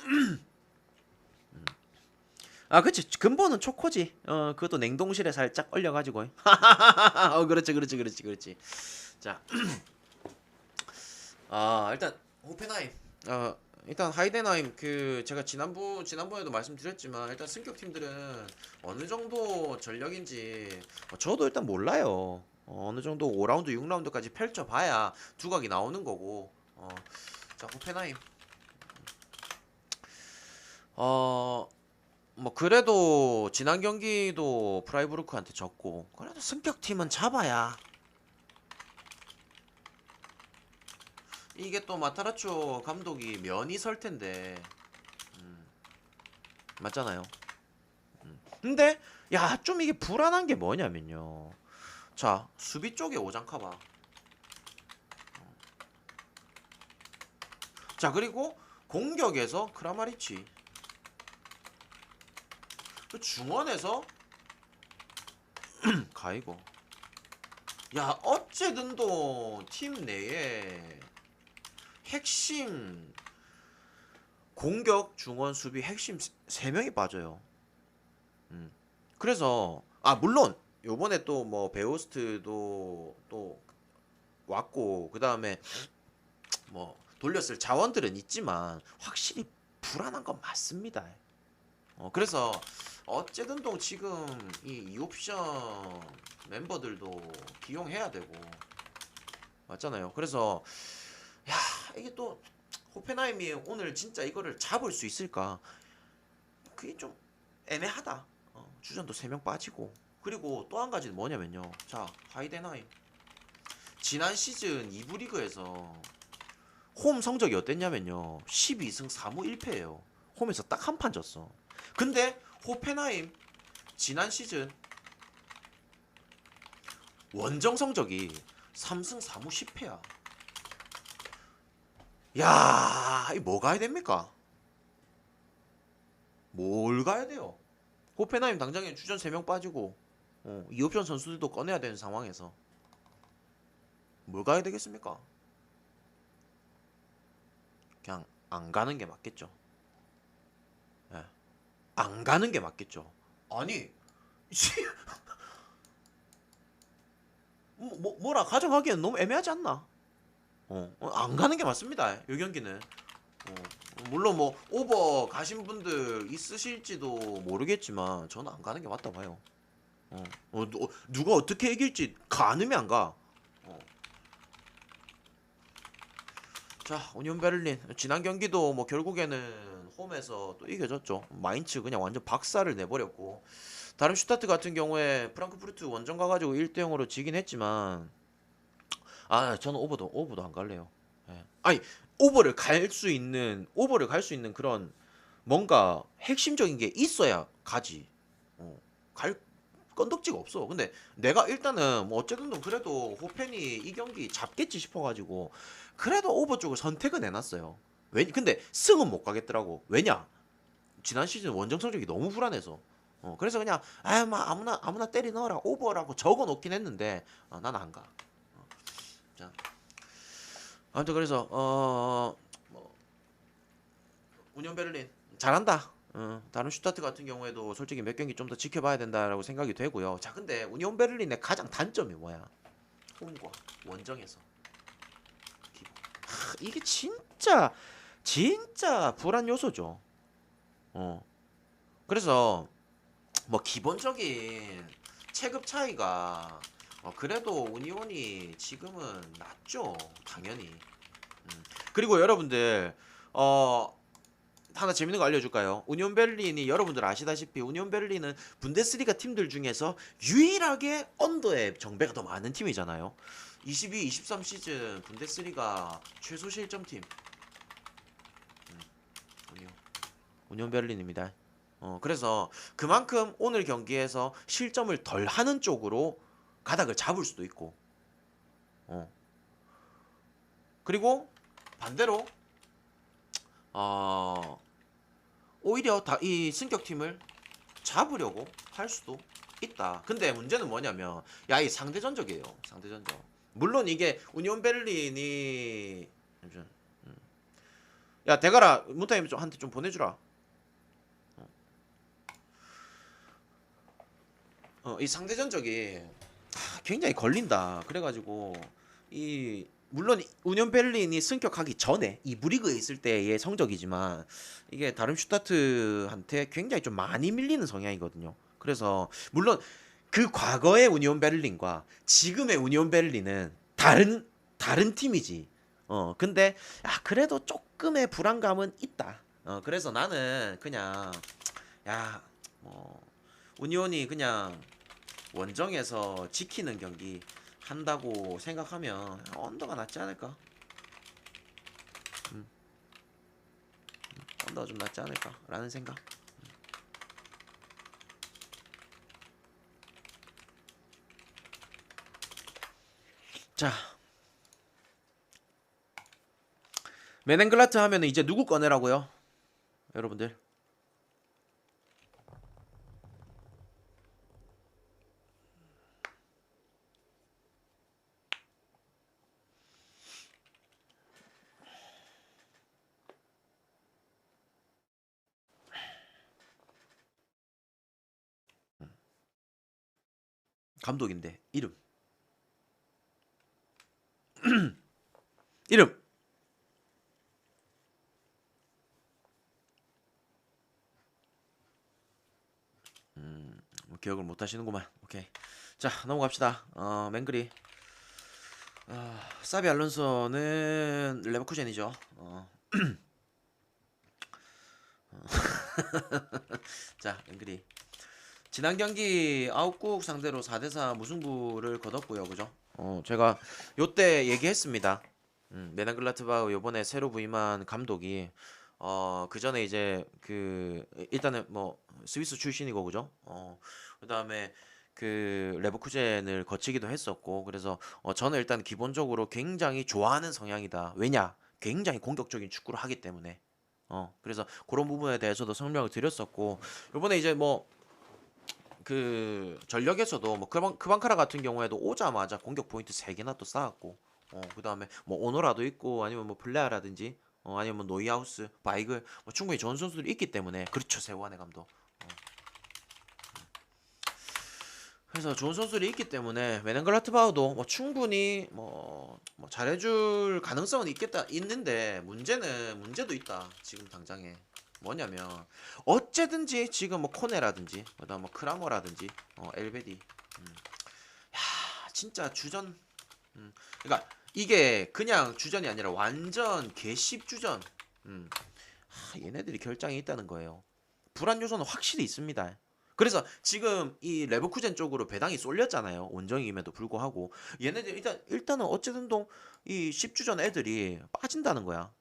그치 근본은 초코지. 그것도 냉동실에 살짝 얼려가지고 그렇지. 자 일단 호펜하임 일단 하이덴하임 그 제가 지난번에도 말씀드렸지만 일단 승격 팀들은 어느 정도 전력인지 저도 일단 몰라요. 어느 정도 5라운드 6라운드까지 펼쳐봐야 두각이 나오는 거고 자 호펜하임 뭐 그래도 지난 경기도 프라이부르크한테 졌고 그래도 승격팀은 잡아야 이게 또 마타라초 감독이 면이 설 텐데 맞잖아요. 근데 야 좀 이게 불안한 게 뭐냐면요. 자 수비 쪽에 오장카바. 자 그리고 공격에서 크라마리치. 그 중원에서 가이고. 야 어쨌든 팀 내에 핵심 공격 중원 수비 핵심 3명이 빠져요. 그래서 물론 요번에 또 뭐 베오스트도 또 왔고 그 다음에 뭐 돌렸을 자원들은 있지만 확실히 불안한 건 맞습니다. 그래서 어쨌든 지금 이 옵션 멤버들도 기용해야 되고 맞잖아요. 그래서 야 이게 또 호펜하임이 오늘 진짜 이거를 잡을 수 있을까? 그게 좀 애매하다. 주전도 3명 빠지고 그리고 또 한 가지는 뭐냐면요. 자 하이덴하임 지난 시즌 2부 리그에서 홈 성적이 어땠냐면요 12승 4무 1패예요 홈에서 딱 한 판 졌어. 근데 호펜하임 지난 시즌 원정 성적이 3승 4무 10패야. 야, 이 뭐 가야 됩니까? 뭘 가야 돼요? 호펜하임 당장에 주전 3명 빠지고 2옵션 선수들도 꺼내야 되는 상황에서 뭘 가야 되겠습니까? 그냥 안 가는 게 맞겠죠. 예. 안 가는 게 맞겠죠. 아니, 뭐라 가정하기엔 너무 애매하지 않나? 안 가는 게 맞습니다. 이 경기는. 물론 뭐 오버 가신 분들 있으실지도 모르겠지만 저는 안 가는 게 맞다 봐요. 누가 어떻게 이길지 가늠이 안 가. 어. 자, 우니온 베를린 지난 경기도 뭐 결국에는 홈에서 또 이겨졌죠. 마인츠 그냥 완전 박살을 내버렸고 다름슈타트 같은 경우에 프랑크푸르트 원정 가가지고 1대 0으로 지긴 했지만 저는 오버도 안 갈래요. 예. 아니 오버를 갈 수 있는 그런 뭔가 핵심적인 게 있어야 가지. 갈 건덕지가 없어. 근데 내가 일단은 뭐 어쨌든 그래도 호펜이 이 경기 잡겠지 싶어가지고 그래도 오버 쪽을 선택은 해놨어요. 근데 승은 못 가겠더라고. 왜냐? 지난 시즌 원정 성적이 너무 불안해서. 그래서 그냥 뭐 아무나 때리 넣어라 오버라고 적어 놓긴 했는데 난 안 가. 자, 아무튼 그래서 뭐 우니온 베를린 잘한다. 다른 슈타트 같은 경우에도 솔직히 몇 경기 좀 더 지켜봐야 된다라고 생각이 되고요. 자, 근데 우니온 베를린의 가장 단점이 뭐야? 홈과 원정에서 기본. 이게 진짜 불안 요소죠. 어. 그래서 뭐 기본적인 체급 차이가 그래도 우니온이 지금은 낫죠. 당연히. 그리고 여러분들 하나 재밌는 거 알려줄까요? 우니온 베를린이 여러분들 아시다시피 우니온 베를린은 분데스리가 팀들 중에서 유일하게 언더의 정배가 더 많은 팀이잖아요. 22, 23 시즌 분데스리가 최소 실점 팀 우니온 베를린입니다. 그래서 그만큼 오늘 경기에서 실점을 덜 하는 쪽으로 가닥을 잡을 수도 있고 그리고 반대로 오히려 이 승격팀을 잡으려고 할 수도 있다. 근데 문제는 뭐냐면 이 상대전적이에요. 상대전적. 물론 이게 우니온 베를린이 야 대가라 문타임 한테 좀 보내주라. 이 상대전적이 굉장히 걸린다. 그래가지고 물론 우니온 베를린이 승격하기 전에 이 무리그에 있을 때의 성적이지만 이게 다름슈타트한테 굉장히 좀 많이 밀리는 성향이거든요. 그래서 물론 그 과거의 우니온 베를린과 지금의 우니온 베를린은 다른 팀이지. 근데 그래도 조금의 불안감은 있다. 그래서 나는 그냥 뭐 우니온이 그냥 원정에서 지키는 경기 한다고 생각하면 언더가 낫지 않을까? 언더가 좀 낫지 않을까라는 생각. 자, 메넨글라트 하면은 이제 누구 꺼내라고요? 여러분들. 감독인데 이름 이름 기억을 못 하시는구만. 오케이. 자, 넘어갑시다. 맹그리. 사비 알론소는 레버쿠젠이죠. 자, 맹그리. 지난 경기 아웃국 상대로 4대4 무승부를 거뒀고요. 그죠? 제가 요때 얘기했습니다. 메넨글라트바흐 요번에 새로 부임한 감독이 그 전에 이제 일단은 뭐 스위스 출신이고 그죠? 그다음에 레버쿠젠을 거치기도 했었고 그래서 저는 일단 기본적으로 굉장히 좋아하는 성향이다. 왜냐? 굉장히 공격적인 축구를 하기 때문에. 그래서 그런 부분에 대해서도 설명을 드렸었고 이번에 이제 뭐 전력에서도 뭐 크방카라 같은 경우에도 오자마자 공격 포인트 3개나 또 쌓았고 그다음에 뭐 오노라도 있고 아니면 뭐 플레아라든지 아니면 뭐 노이하우스, 바이글 뭐 충분히 좋은 선수들이 있기 때문에 그렇죠 세우안의 감독. 그래서 좋은 선수들이 있기 때문에 메넨글라트바흐도 뭐 충분히 뭐 잘해줄 가능성은 있는데 문제도 있다 지금 당장에 뭐냐면 어쨌든지 지금 뭐 코네라든지 그다음 뭐 크라머라든지 엘베디 진짜 주전 그러니까 이게 그냥 주전이 아니라 완전 개십 주전 얘네들이 결장이 있다는 거예요. 불안 요소는 확실히 있습니다. 그래서 지금 이 레버쿠젠 쪽으로 배당이 쏠렸잖아요. 원정임에도 불구하고 얘네들 일단은 어쨌든 이 10주전 애들이 빠진다는 거야.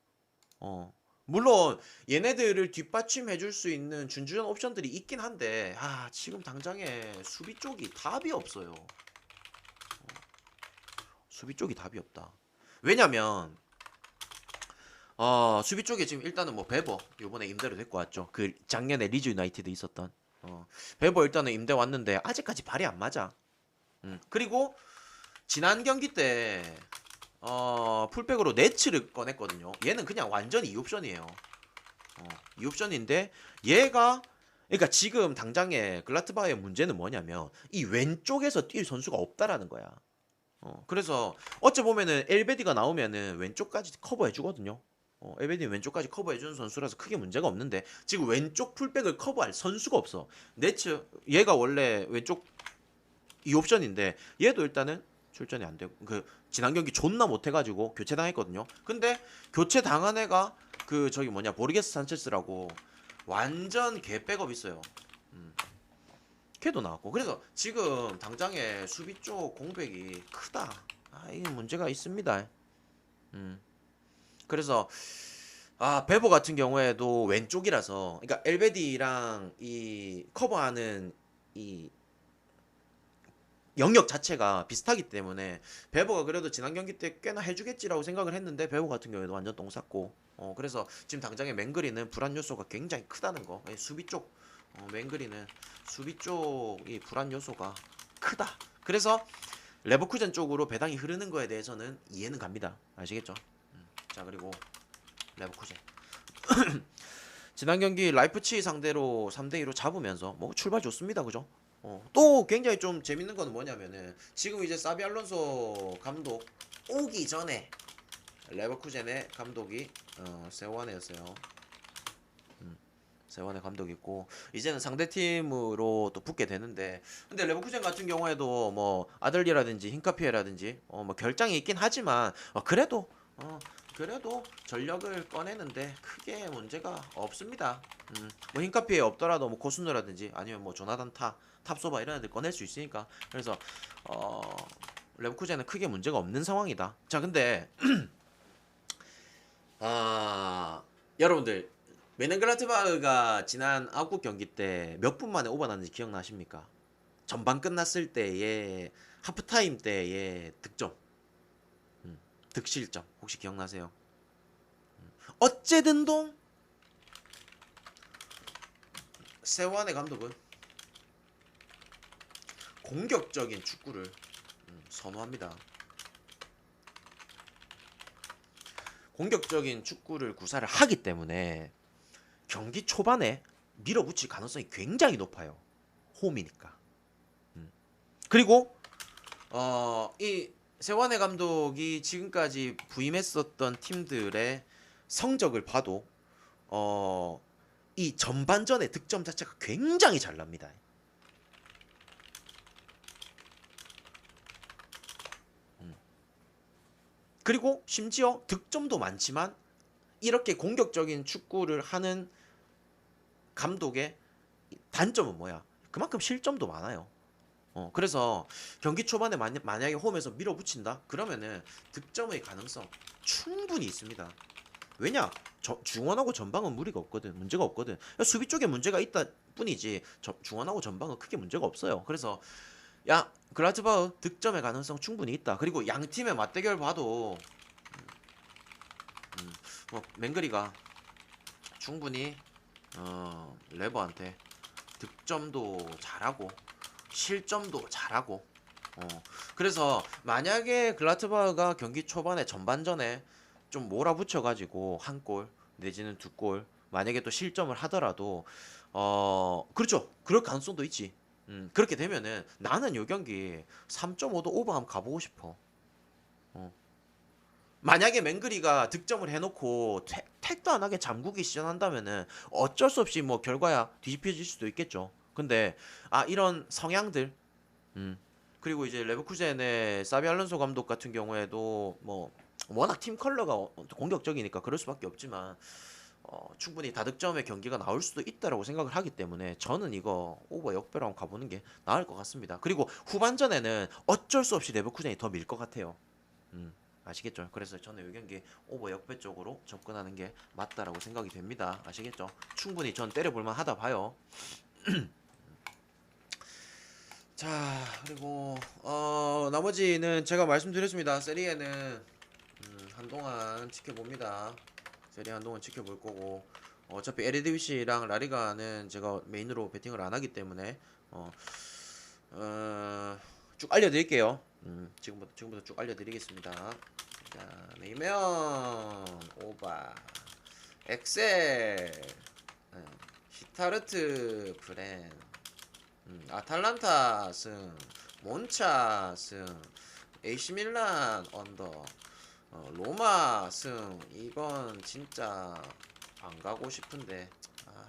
물론 얘네들을 뒷받침해 줄 수 있는 준주전 옵션들이 있긴 한데 지금 당장에 수비 쪽이 답이 없어요. 수비 쪽이 답이 없다. 왜냐면 수비 쪽에 지금 일단은 뭐 베버 요번에 임대로 데리고 왔죠. 작년에 리즈 유나이티드 있었던 베버 일단은 임대 왔는데 아직까지 발이 안 맞아. 그리고 지난 경기 때 풀백으로 네츠를 꺼냈거든요. 얘는 그냥 완전히 2옵션이에요. 2옵션인데 얘가 그러니까 지금 당장에 글라트바의 문제는 뭐냐면 이 왼쪽에서 뛸 선수가 없다라는 거야. 그래서 어찌 보면은 엘베디가 나오면은 왼쪽까지 커버해 주거든요. 엘베디는 왼쪽까지 커버해 주는 선수라서 크게 문제가 없는데 지금 왼쪽 풀백을 커버할 선수가 없어. 네츠 얘가 원래 왼쪽 2옵션인데 얘도 일단은 출전이 안 되고 지난 경기 존나 못해가지고 교체 당했거든요. 근데 교체 당한 애가 저기 뭐냐 보르게스 산체스라고 완전 개 백업 있어요. 걔도 나왔고 그래서 지금 당장에 수비 쪽 공백이 크다. 이게 문제가 있습니다. 그래서 베보 같은 경우에도 왼쪽이라서 그러니까 엘베디랑 이 커버하는 이 영역 자체가 비슷하기 때문에 베버가 그래도 지난 경기 때 꽤나 해주겠지라고 생각을 했는데 베버 같은 경우에도 완전 똥 쌌고 그래서 지금 당장에 맹그리는 불안 요소가 굉장히 크다는 거. 수비 쪽 맹그리는 수비 쪽이 불안 요소가 크다. 그래서 레버쿠젠 쪽으로 배당이 흐르는 거에 대해서는 이해는 갑니다. 아시겠죠? 자 그리고 레버쿠젠 지난 경기 라이프치히 상대로 3대2로 잡으면서 뭐 출발 좋습니다. 그죠? 또 굉장히 좀 재밌는 거는 뭐냐면은 지금 이제 사비 알론소 감독 오기 전에 레버쿠젠의 감독이 세오안이었어요. 세오안의 감독이 있고 이제는 상대 팀으로 또 붙게 되는데 근데 레버쿠젠 같은 경우에도 뭐 아들리라든지 힌카피에라든지 뭐 결장이 있긴 하지만 그래도 전력을 꺼내는데 크게 문제가 없습니다. 뭐 힌카피에 없더라도 뭐 코스누라든지 아니면 뭐 조나단 탑소바 이런 애들 꺼낼 수 있으니까 그래서 레버쿠젠은 크게 문제가 없는 상황이다. 자 근데 여러분들 메넨글라트바흐가 지난 아웃국 경기 때 몇 분 만에 오버 났는지 기억나십니까? 전반 끝났을 때의 하프타임 때의 득점 득실점 혹시 기억나세요? 어쨌든동 세오안의 감독은 공격적인 축구를 선호합니다. 공격적인 축구를 구사를 하기 때문에 경기 초반에 밀어붙일 가능성이 굉장히 높아요. 홈이니까. 그리고 이 세완의 감독이 지금까지 부임했었던 팀들의 성적을 봐도 이 전반전의 득점 자체가 굉장히 잘 납니다. 그리고 심지어 득점도 많지만 이렇게 공격적인 축구를 하는 감독의 단점은 뭐야? 그만큼 실점도 많아요. 그래서 경기 초반에 만약에 홈에서 밀어붙인다? 그러면은 득점의 가능성 충분히 있습니다. 왜냐? 중원하고 전방은 무리가 없거든. 문제가 없거든. 수비 쪽에 문제가 있다 뿐이지 중원하고 전방은 크게 문제가 없어요. 그래서 야 글라트바흐 득점의 가능성 충분히 있다. 그리고 양 팀의 맞대결 봐도 뭐 맹그리가 충분히 레버한테 득점도 잘하고 실점도 잘하고 그래서 만약에 글라트바흐가 경기 초반에 전반전에 좀 몰아붙여가지고 한 골 내지는 두 골 만약에 또 실점을 하더라도 그렇죠 그럴 가능성도 있지 그렇게 되면은 나는 요 경기 3.5도 오버 한번 가보고 싶어 어. 만약에 맹그리가 득점을 해놓고 택도 안 하게 잠그기 시전한다면은 어쩔 수 없이 뭐 결과야 뒤집혀질 수도 있겠죠 근데 이런 성향들 음. 그리고 이제 레버쿠젠의 사비 알론소 감독 같은 경우에도 뭐 워낙 팀 컬러가 공격적이니까 그럴 수밖에 없지만 충분히 다득점의 경기가 나올 수도 있다라고 생각을 하기 때문에 저는 이거 오버 역배로 한번 가보는 게 나을 것 같습니다. 그리고 후반전에는 어쩔 수 없이 레버쿠젠이 더 밀 것 같아요. 음, 아시겠죠? 그래서 저는 이 경기 오버 역배 쪽으로 접근하는 게 맞다라고 생각이 됩니다. 아시겠죠? 충분히 전 때려볼만 하다 봐요. 자, 그리고 나머지는 제가 말씀드렸습니다. 세리에는 한동안 지켜봅니다. 세리에 한동안 지켜볼 거고 어차피 에르디비시랑 라리가는 제가 메인으로 베팅을 안 하기 때문에 쭉 알려드릴게요. 지금부터 쭉 알려드리겠습니다. 자, 네이면 오바 엑셀 히타르트 브랜 아탈란타 승, 몬차 승, AC 밀란 언더, 로마 승. 이건 진짜 안 가고 싶은데,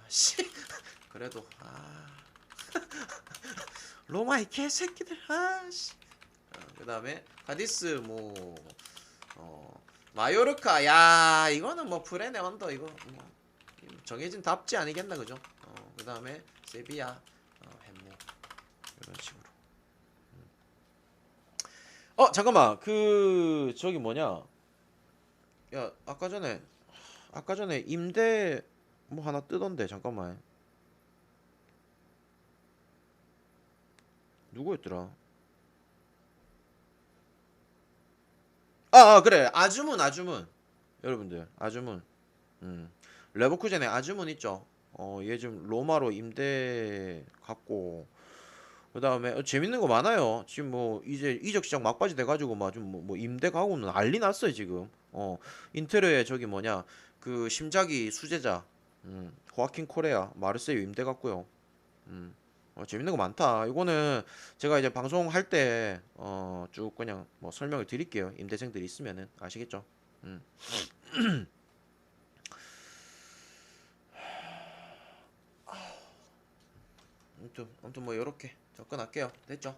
아씨, 그래도 로마 이 개새끼들, 아씨. 그다음에 카디스 뭐, 마요르카, 야, 이거는 뭐 브레네 언더 이거 뭐 정해진 답지 아니겠나 그죠? 그다음에 세비야, 햄모 이런 식으로. 잠깐만 저기 뭐냐 야 아까 전에 임대 뭐 하나 뜨던데 잠깐만 누구였더라 그래 아주문 여러분들 아주문 레버쿠젠에 아주문 있죠 얘 지금 로마로 임대 갔고 그 다음에 재밌는 거 많아요. 지금 뭐 이제 이적 시장 막바지 돼가지고 막 좀 뭐 임대 가고는 난리 났어요 지금. 인테르의 저기 뭐냐 그 심자기 수제자 호아킨 코레아 마르세유 임대 갔고요. 재밌는 거 많다. 이거는 제가 이제 방송할 때 쭉 그냥 뭐 설명을 드릴게요. 임대생들이 있으면은 아시겠죠? 음. 아무튼 뭐 요렇게 접근할게요. 됐죠?